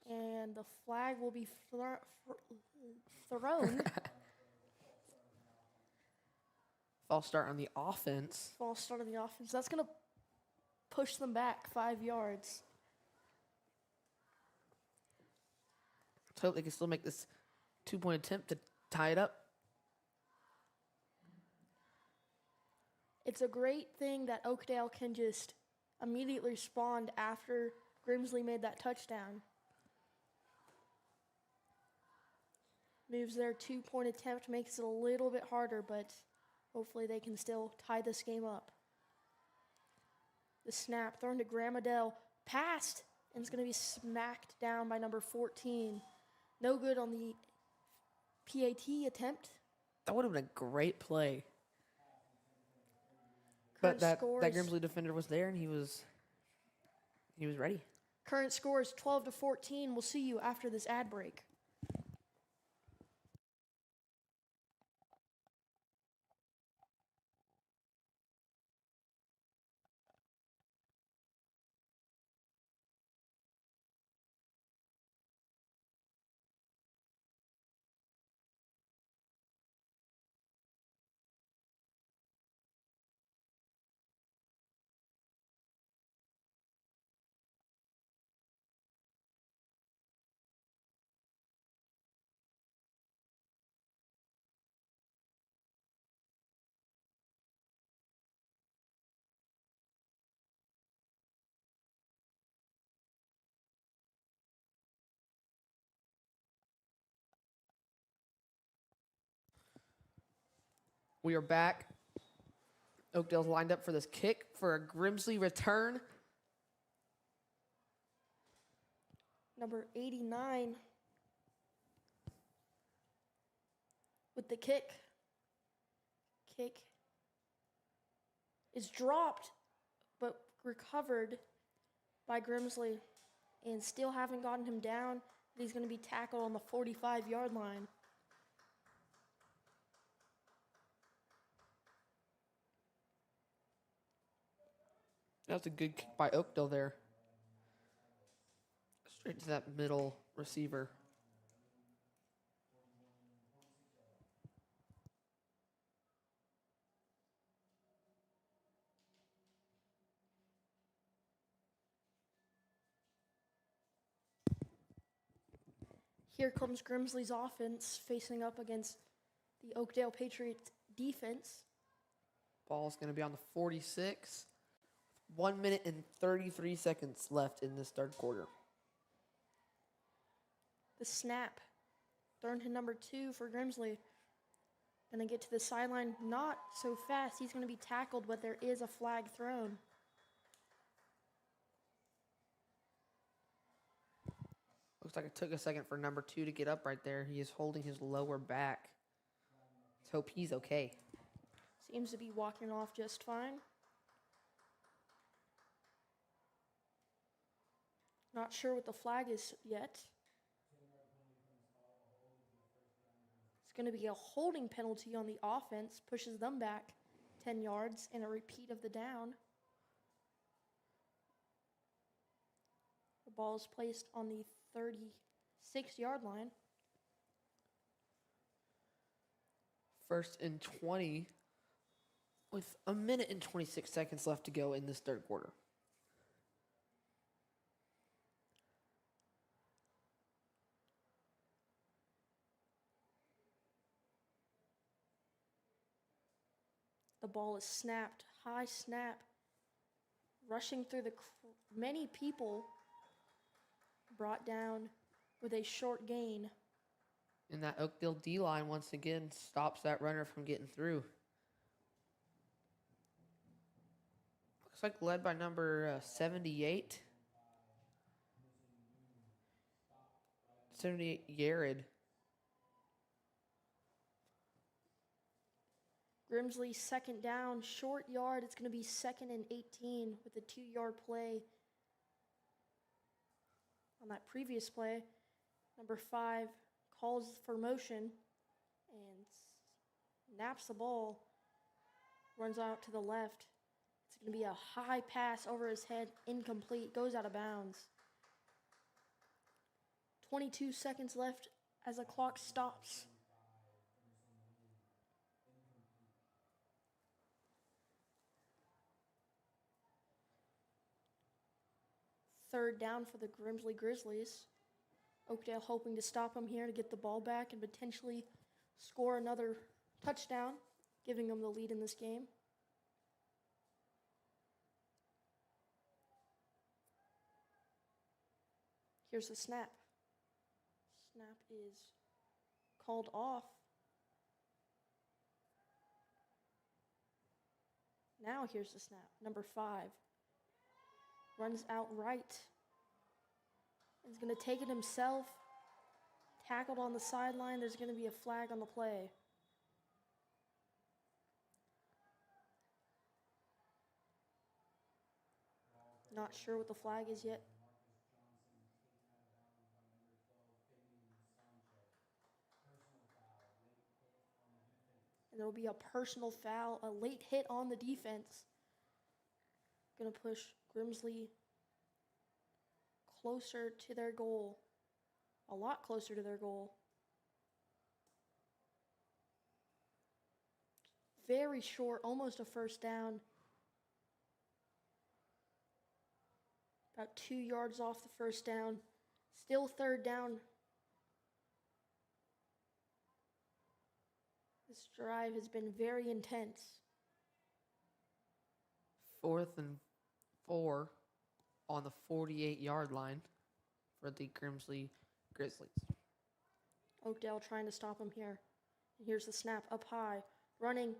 And the flag will be thrown. False start on the offense. False start on the offense. That's going to push them back 5 yards. Let's hope they can still make this 2-point attempt to tie it up. It's a great thing that Oakdale can just immediately respond after Grimsley made that touchdown. Moves their 2-point attempt, makes it a little bit harder, but hopefully they can still tie this game up. The snap thrown to Graham Adele, passed, and it's going to be smacked down by number 14. No good on the PAT attempt. That would have been a great play. But that Grimsley defender was there, and he was ready. Current score is 12-14. We'll see you after this ad break. We are back. Oakdale's lined up for this kick for a Grimsley return. Number 89 with the kick. Kick is dropped, but recovered by Grimsley, and still haven't gotten him down. He's going to be tackled on the 45-yard line. That's a good kick by Oakdale there. Straight to that middle receiver. Here comes Grimsley's offense facing up against the Oakdale Patriots defense. Ball's going to be on the 46. 1 minute and 33 seconds left in this third quarter. The snap. Thrown to number 2 for Grimsley. Gonna get to the sideline not so fast. He's gonna be tackled, but there is a flag thrown. Looks like it took a second for number 2 to get up right there. He is holding his lower back. Let's hope he's okay. Seems to be walking off just fine. Not sure what the flag is yet. It's going to be a holding penalty on the offense, pushes them back 10 yards, and a repeat of the down. The ball is placed on the 36-yard line. First and 20 with 1 minute and 26 seconds left to go in this third quarter. The ball is snapped, high snap, rushing through the many people, brought down with a short gain. And that Oakdale D-line once again stops that runner from getting through. Looks like led by number 78. 78, Yared. Grimsley second down, short yard. It's going to be 2nd and 18 with a 2-yard play. On that previous play, number 5 calls for motion and snaps the ball, runs out to the left. It's going to be a high pass over his head, incomplete, goes out of bounds. 22 seconds left as the clock stops. Third down for the Grimsley Grizzlies. Oakdale hoping to stop them here to get the ball back and potentially score another touchdown, giving them the lead in this game. Here's the snap. Snap is called off. Now here's the snap. Number 5 runs out right. He's going to take it himself. Tackled on the sideline. There's going to be a flag on the play. Not sure what the flag is yet. And there will be a personal foul, a late hit on the defense. Going to push Grimsley closer to their goal. A lot closer to their goal. Very short, almost a first down. About 2 yards off the first down. Still third down. This drive has been very intense. 4th and 4 on the 48-yard line for the Grimsley Grizzlies. Oakdale trying to stop him here. And here's the snap up high. Running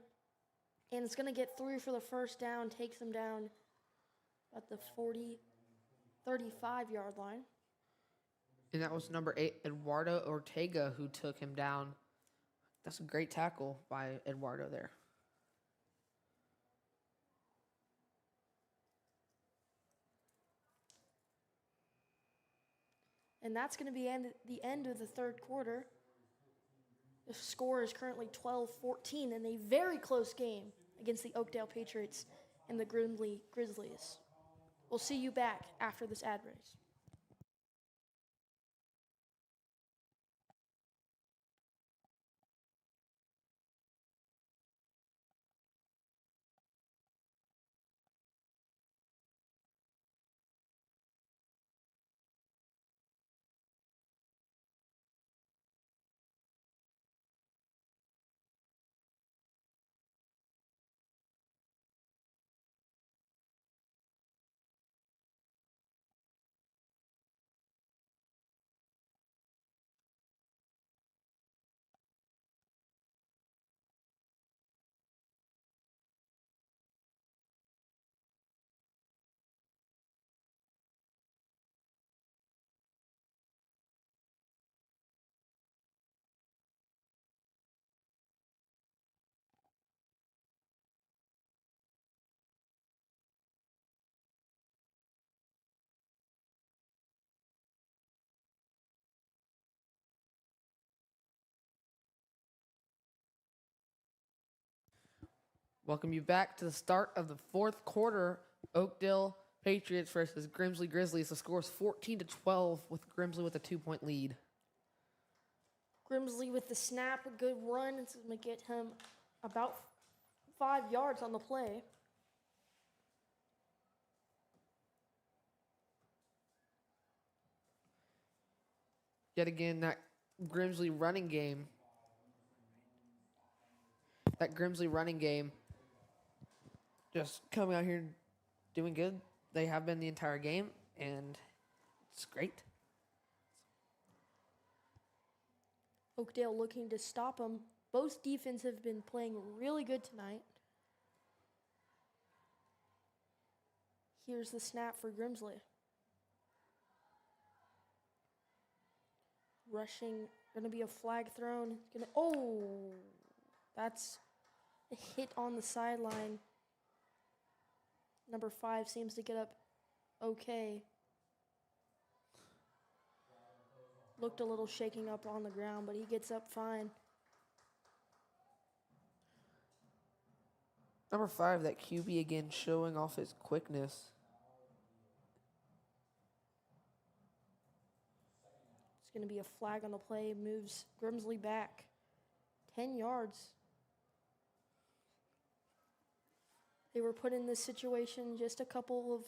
And it's going to get through for the first down, takes them down at the 35-yard line. And that was number 8, Eduardo Ortega, who took him down. That's a great tackle by Eduardo there. And that's going to be the end of the third quarter. The score is currently 12-14 in a very close game against the Oakdale Patriots and the Grimsley Grizzlies. We'll see you back after this ad break. Welcome you back to the start of the fourth quarter. Oakdale Patriots versus Grimsley Grizzlies. The score is 14-12 with Grimsley with a 2-point lead. Grimsley with the snap, a good run. It's going to get him about 5 yards on the play. Yet again, that Grimsley running game. Just coming out here and doing good. They have been the entire game, and it's great. Oakdale looking to stop them. Both defenses have been playing really good tonight. Here's the snap for Grimsley. Rushing, going to be a flag thrown. That's a hit on the sideline. Number 5 seems to get up okay. Looked a little shaking up on the ground, but he gets up fine. Number 5, that QB again showing off his quickness. It's going to be a flag on the play. Moves Grimsley back 10 yards. They were put in this situation just a couple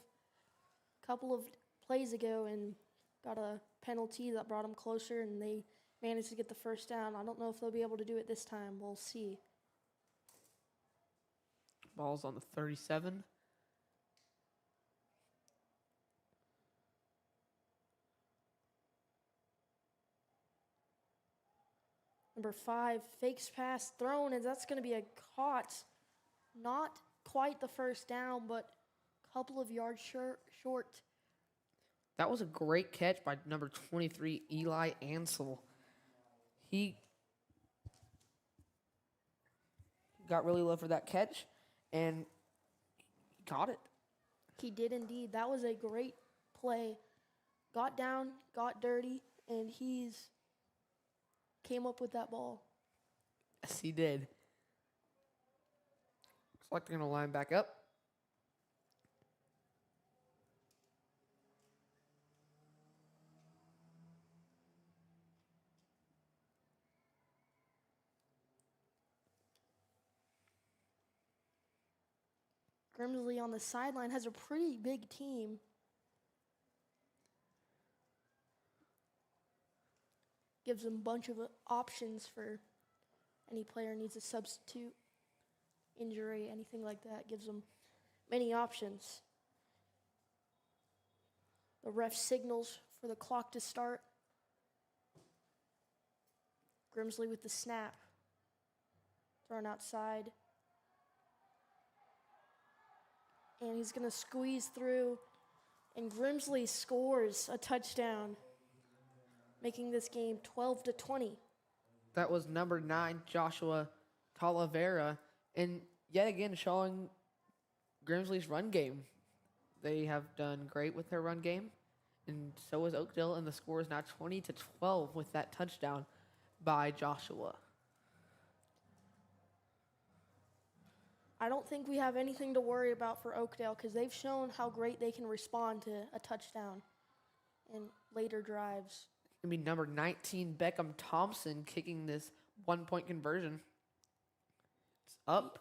of plays ago and got a penalty that brought them closer, and they managed to get the first down. I don't know if they'll be able to do it this time. We'll see. Ball's on the 37. Number 5, fakes pass thrown, and that's going to be a caught. Not quite the first down, but a couple of yards short. That was a great catch by number 23, Eli Ansel. He got really low for that catch, and he caught it. He did indeed. That was a great play. Got down, got dirty, and he's came up with that ball. Yes, he did. Looks like they're going to line back up. Grimsley on the sideline has a pretty big team. Gives them a bunch of options for any player needs a substitute, injury, anything like that. Gives them many options. The ref signals for the clock to start. Grimsley with the snap. Thrown outside. And he's going to squeeze through. And Grimsley scores a touchdown, making this game 12-20. That was number 9, Joshua Talavera. And yet again, showing Grimsley's run game. They have done great with their run game. And so is Oakdale. And the score is now 20-12 with that touchdown by Joshua. I don't think we have anything to worry about for Oakdale because they've shown how great they can respond to a touchdown in later drives. I mean, number 19, Beckham Thompson, kicking this 1-point conversion. It's up.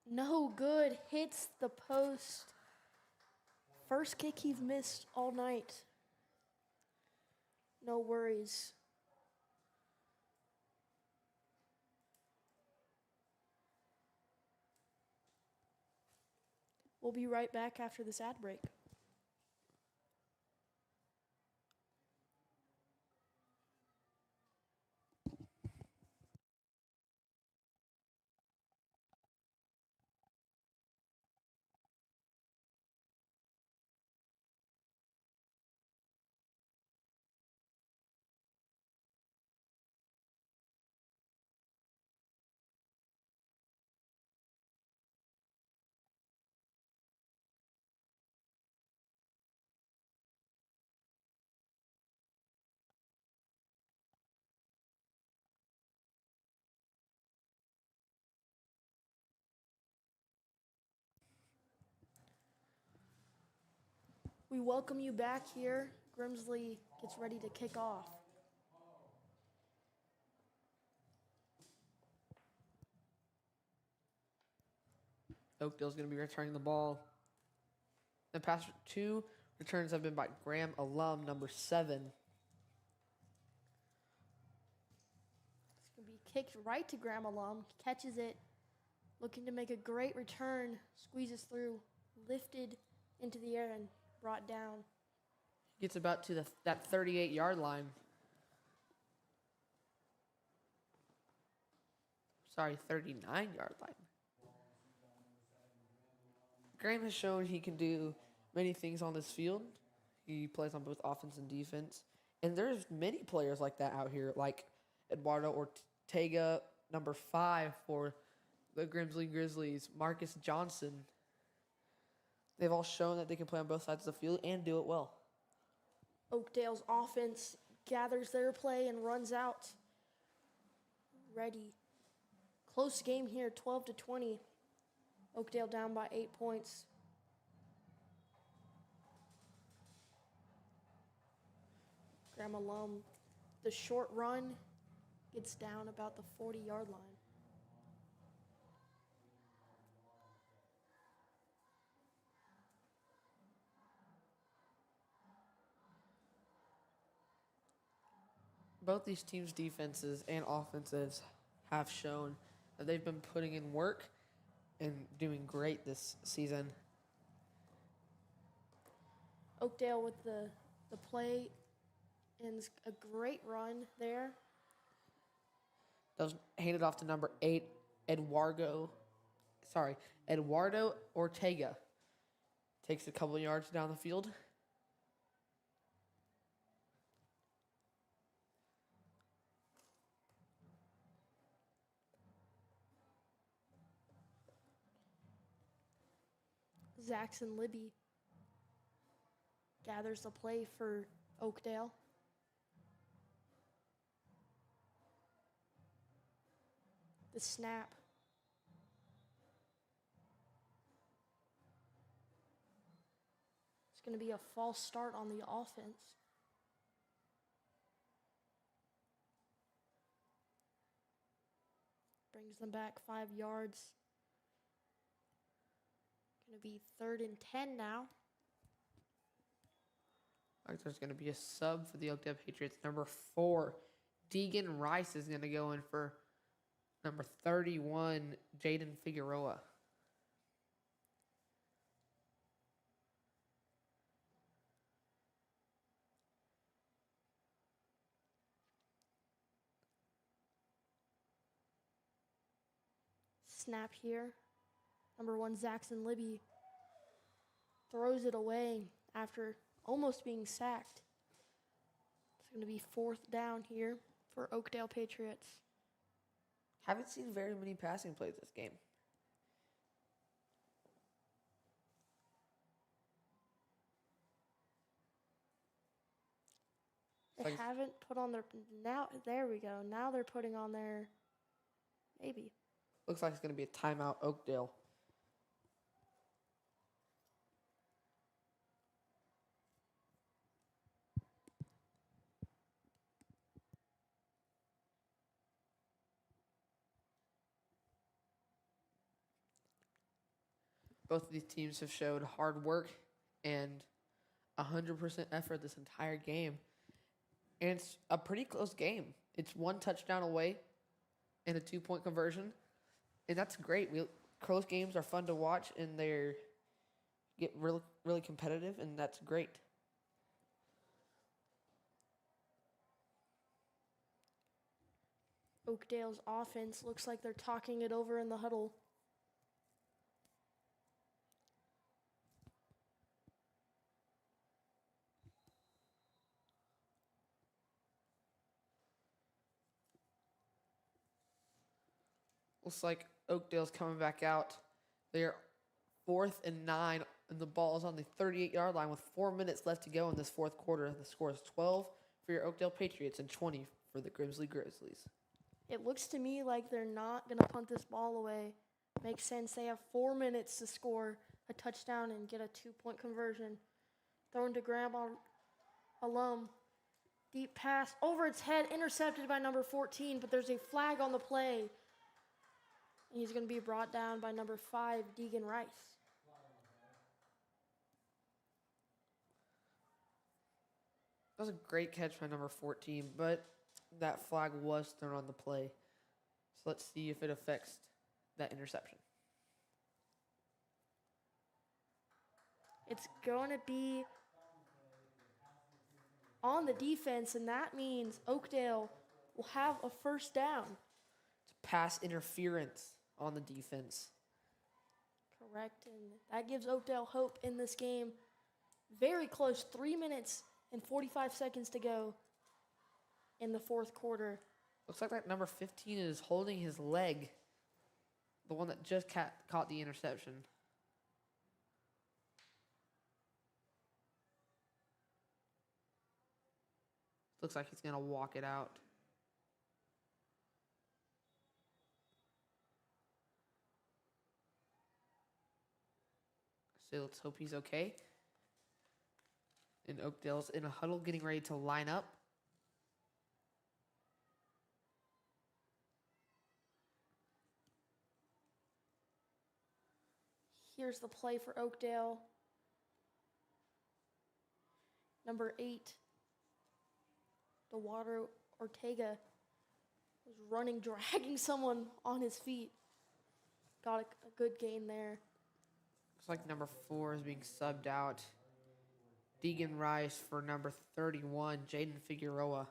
No good. Hits the post. First kick he's missed all night. No worries. We'll be right back after this ad break. We welcome you back here. Grimsley gets ready to kick off. Oakdale's going to be returning the ball. The past 2 returns have been by Graham alum, number 7. It's going to be kicked right to Graham alum. Catches it. Looking to make a great return. Squeezes through. Lifted into the air and brought down. Gets about to that 38-yard line. Sorry, 39-yard line. Graham has shown he can do many things on this field. He plays on both offense and defense. And there's many players like that out here, like Eduardo Ortega, number 5 for the Grimsley Grizzlies, Marcus Johnson. They've all shown that they can play on both sides of the field and do it well. Oakdale's offense gathers their play and runs out. Ready. Close game here, 12-20. Oakdale down by 8 points. Graham alum, the short run gets down about the 40-yard line. Both these teams' defenses and offenses have shown that they've been putting in work and doing great this season. Oakdale with the play and a great run there. That was handed off to number 8, Eduardo Ortega. Takes a couple of yards down the field. Zaxon Libby gathers the play for Oakdale. The snap. It's going to be a false start on the offense. Brings them back 5 yards. Going to be 3rd and 10 now. There's going to be a sub for the Oakdale Patriots. Number 4, Deegan Rice is going to go in for number 31, Jaden Figueroa. Snap here. Number 1, Zaxon Libby throws it away after almost being sacked. It's going to be 4th down here for Oakdale Patriots. Haven't seen very many passing plays this game. They haven't put on their now. There we go. Now they're putting on their maybe. Looks like it's going to be a timeout, Oakdale. Both of these teams have showed hard work and 100% effort this entire game. And it's a pretty close game. It's 1 touchdown away and a 2-point conversion. And that's great. Close games are fun to watch, and they get really, really competitive, and that's great. Oakdale's offense looks like they're talking it over in the huddle. Looks like Oakdale's coming back out. They're 4th and 9, and the ball is on the 38-yard line with 4 minutes left to go in this 4th quarter. The score is 12 for your Oakdale Patriots and 20 for the Grimsley Grizzlies. It looks to me like they're not going to punt this ball away. Makes sense. They have 4 minutes to score a touchdown and get a 2-point conversion. Thrown to Grandma Alum. Deep pass over its head, intercepted by number 14, but there's a flag on the play. And he's going to be brought down by number 5, Deegan Rice. That was a great catch by number 14, but that flag was thrown on the play. So let's see if it affects that interception. It's going to be on the defense, and that means Oakdale will have a 1st down. It's pass interference on the defense. Correct, and that gives Oakdale hope in this game. Very close, 3 minutes and 45 seconds to go in the 4th quarter. Looks like that number 15 is holding his leg, the one that just caught the interception. Looks like he's going to walk it out. So let's hope he's okay. And Oakdale's in a huddle getting ready to line up. Here's the play for Oakdale. Number 8, DeWater Ortega was running, dragging someone on his feet. Got a good gain there. Looks like number 4 is being subbed out. Deegan Rice for number 31, Jaden Figueroa.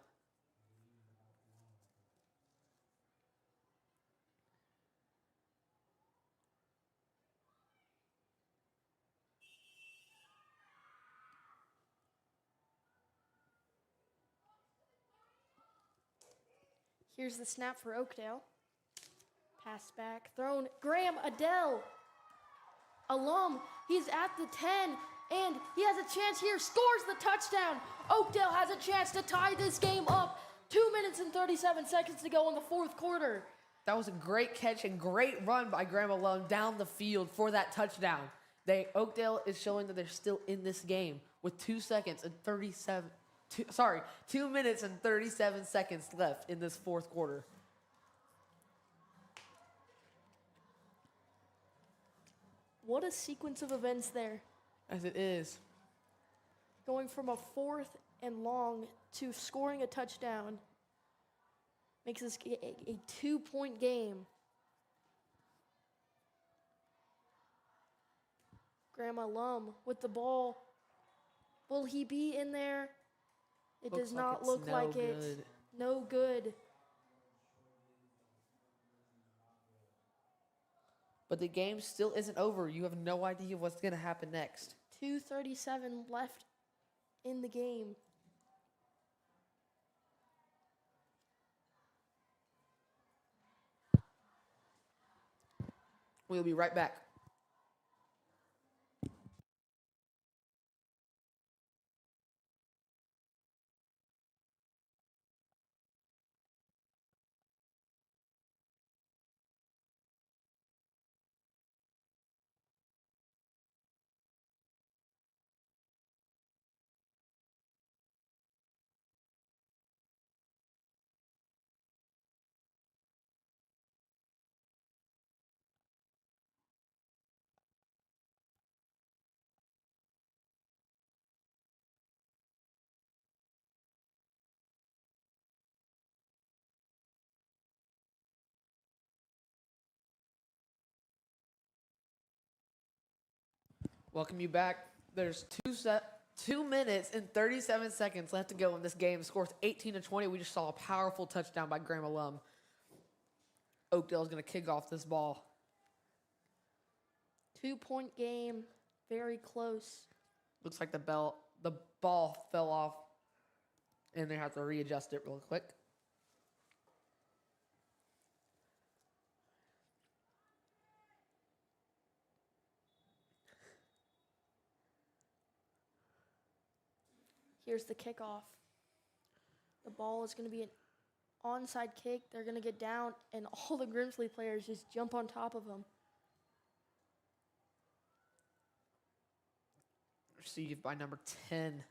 Here's the snap for Oakdale. Pass back, thrown. Graham Adele, alum. He's at the 10, and he has a chance here. Scores the touchdown. Oakdale has a chance to tie this game up. 2 minutes and 37 seconds to go in the 4th quarter. That was a great catch and great run by Graham Alum down the field for that touchdown. Oakdale is showing that they're still in this game with 2 minutes and 37 seconds left in this 4th quarter. What a sequence of events there. As it is. Going from a 4th and long to scoring a touchdown makes this a 2-point game. Grandma Lum with the ball. Will he be in there? It does not look like it. No good. But the game still isn't over. You have no idea what's going to happen next. 2:37 left in the game. We'll be right back. Welcome you back. There's 2 minutes and 37 seconds left to go in this game. The score's 18-20. We just saw a powerful touchdown by Graham alum. Oakdale's going to kick off this ball. 2-point game, very close. Looks like the ball fell off, and they have to readjust it real quick. Here's the kickoff. The ball is going to be an onside kick. They're going to get down, and all the Grimsley players just jump on top of them. Received by number 10. It's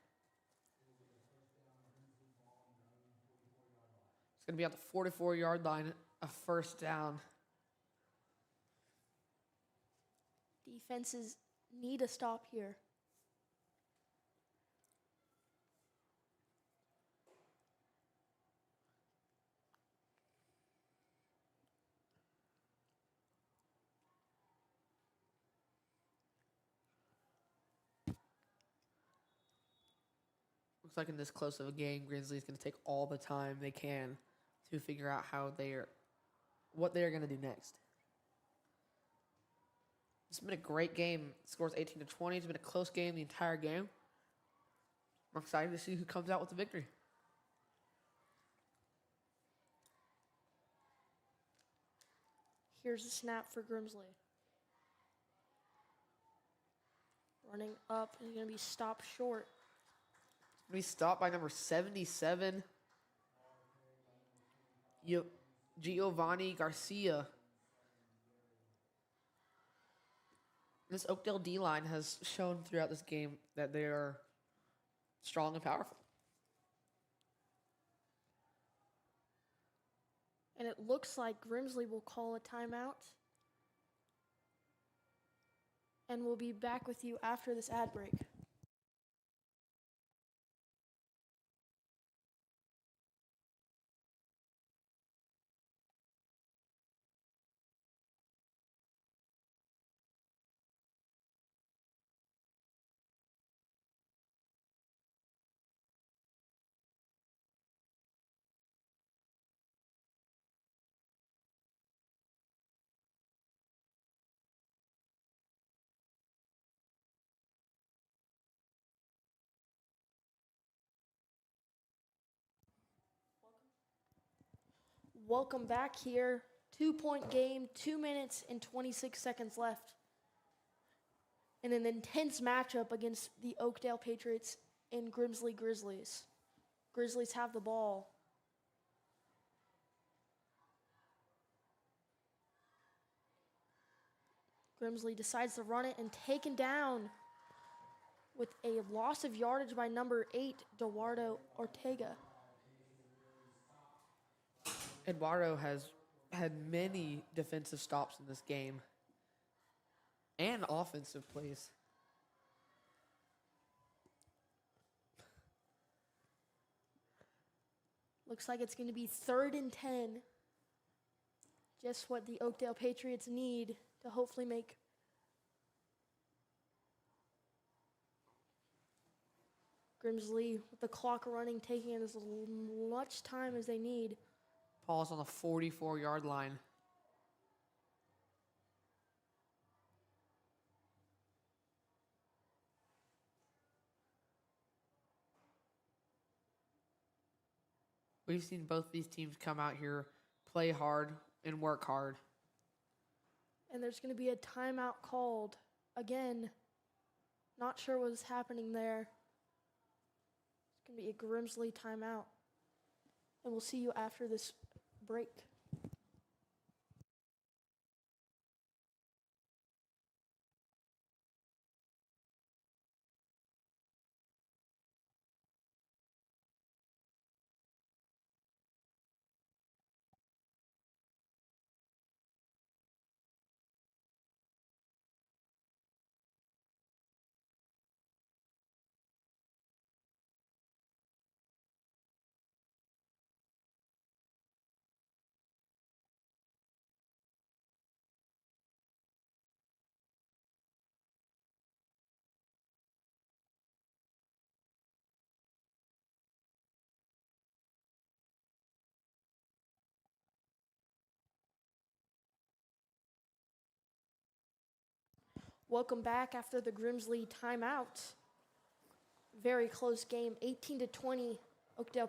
going to be on the 44-yard line, a first down. Defenses need a stop here. Looks like in this close of a game, Grizzlies going to take all the time they can to figure out what they're going to do next. It's been a great game. The score's 18-20. It's been a close game the entire game. We're excited to see who comes out with the victory. Here's the snap for Grimsley. Running up, he's going to be stopped short. We stopped by number 77, Giovanni Garcia. This Oakdale D-line has shown throughout this game that they are strong and powerful. And it looks like Grimsley will call a timeout. And we'll be back with you after this ad break. Welcome back here. 2-point game, 2 minutes and 26 seconds left. And an intense matchup against the Oakdale Patriots and Grimsley Grizzlies. Grizzlies have the ball. Grimsley decides to run it and taken down with a loss of yardage by number 8, Eduardo Ortega. Eduardo has had many defensive stops in this game and offensive plays. Looks like it's going to be 3rd and 10. Just what the Oakdale Patriots need to hopefully make Grimsley with the clock running, taking as much time as they need. Paul's on the 44-yard line. We've seen both these teams come out here, play hard, and work hard. And there's going to be a timeout called. Again, not sure what's happening there. It's going to be a Grimsley timeout. And we'll see you after this break. Welcome back after the Grimsley timeout. Very close game, 18-20. Oakdale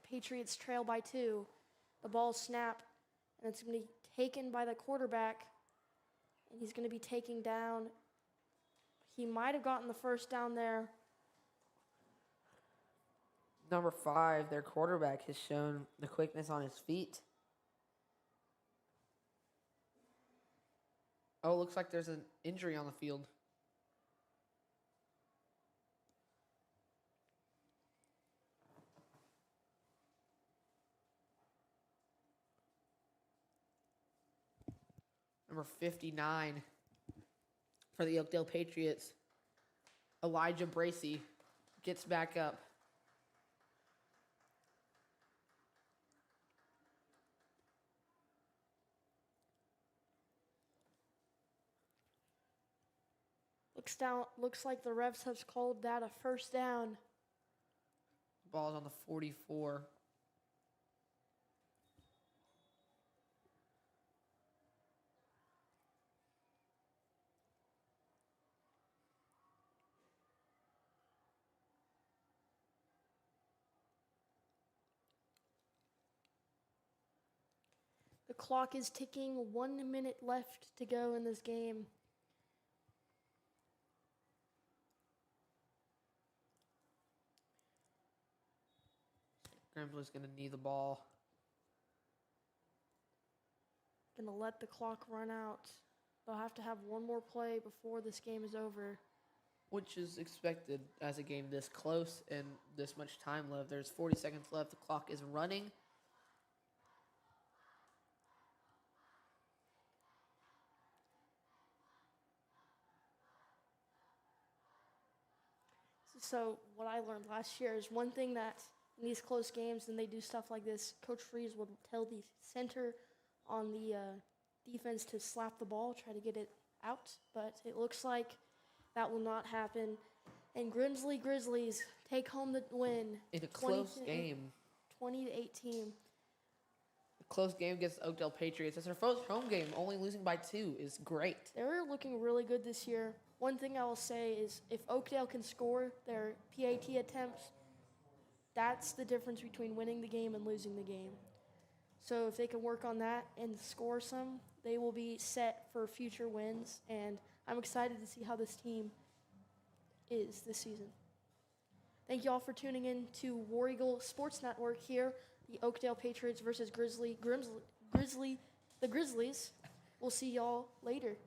Patriots trail by 2. The ball snap, and it's going to be taken by the quarterback, and he's going to be taking down. He might have gotten the first down there. Number 5, their quarterback, has shown the quickness on his feet. Oh, looks like there's an injury on the field. Number 59 for the Oakdale Patriots, Elijah Bracey, gets back up. Looks like the refs have called that a first down. Ball's on the 44. The clock is ticking. 1 minute left to go in this game. Grimsley's going to knee the ball. Gonna let the clock run out. They'll have to have one more play before this game is over. Which is expected as a game this close and this much time left. There's 40 seconds left. The clock is running. So what I learned last year is one thing that in these close games, and they do stuff like this, Coach Freeze would tell the center on the defense to slap the ball, try to get it out. But it looks like that will not happen. And Grimsley Grizzlies take home the win. In a close game. 20-18. A close game against the Oakdale Patriots. It's their first home game. Only losing by 2 is great. They're looking really good this year. One thing I will say is if Oakdale can score their PAT attempts, that's the difference between winning the game and losing the game. So if they can work on that and score some, they will be set for future wins. And I'm excited to see how this team is this season. Thank you all for tuning in to War Eagle Sports Network here, the Oakdale Patriots versus the Grizzlies. We'll see y'all later.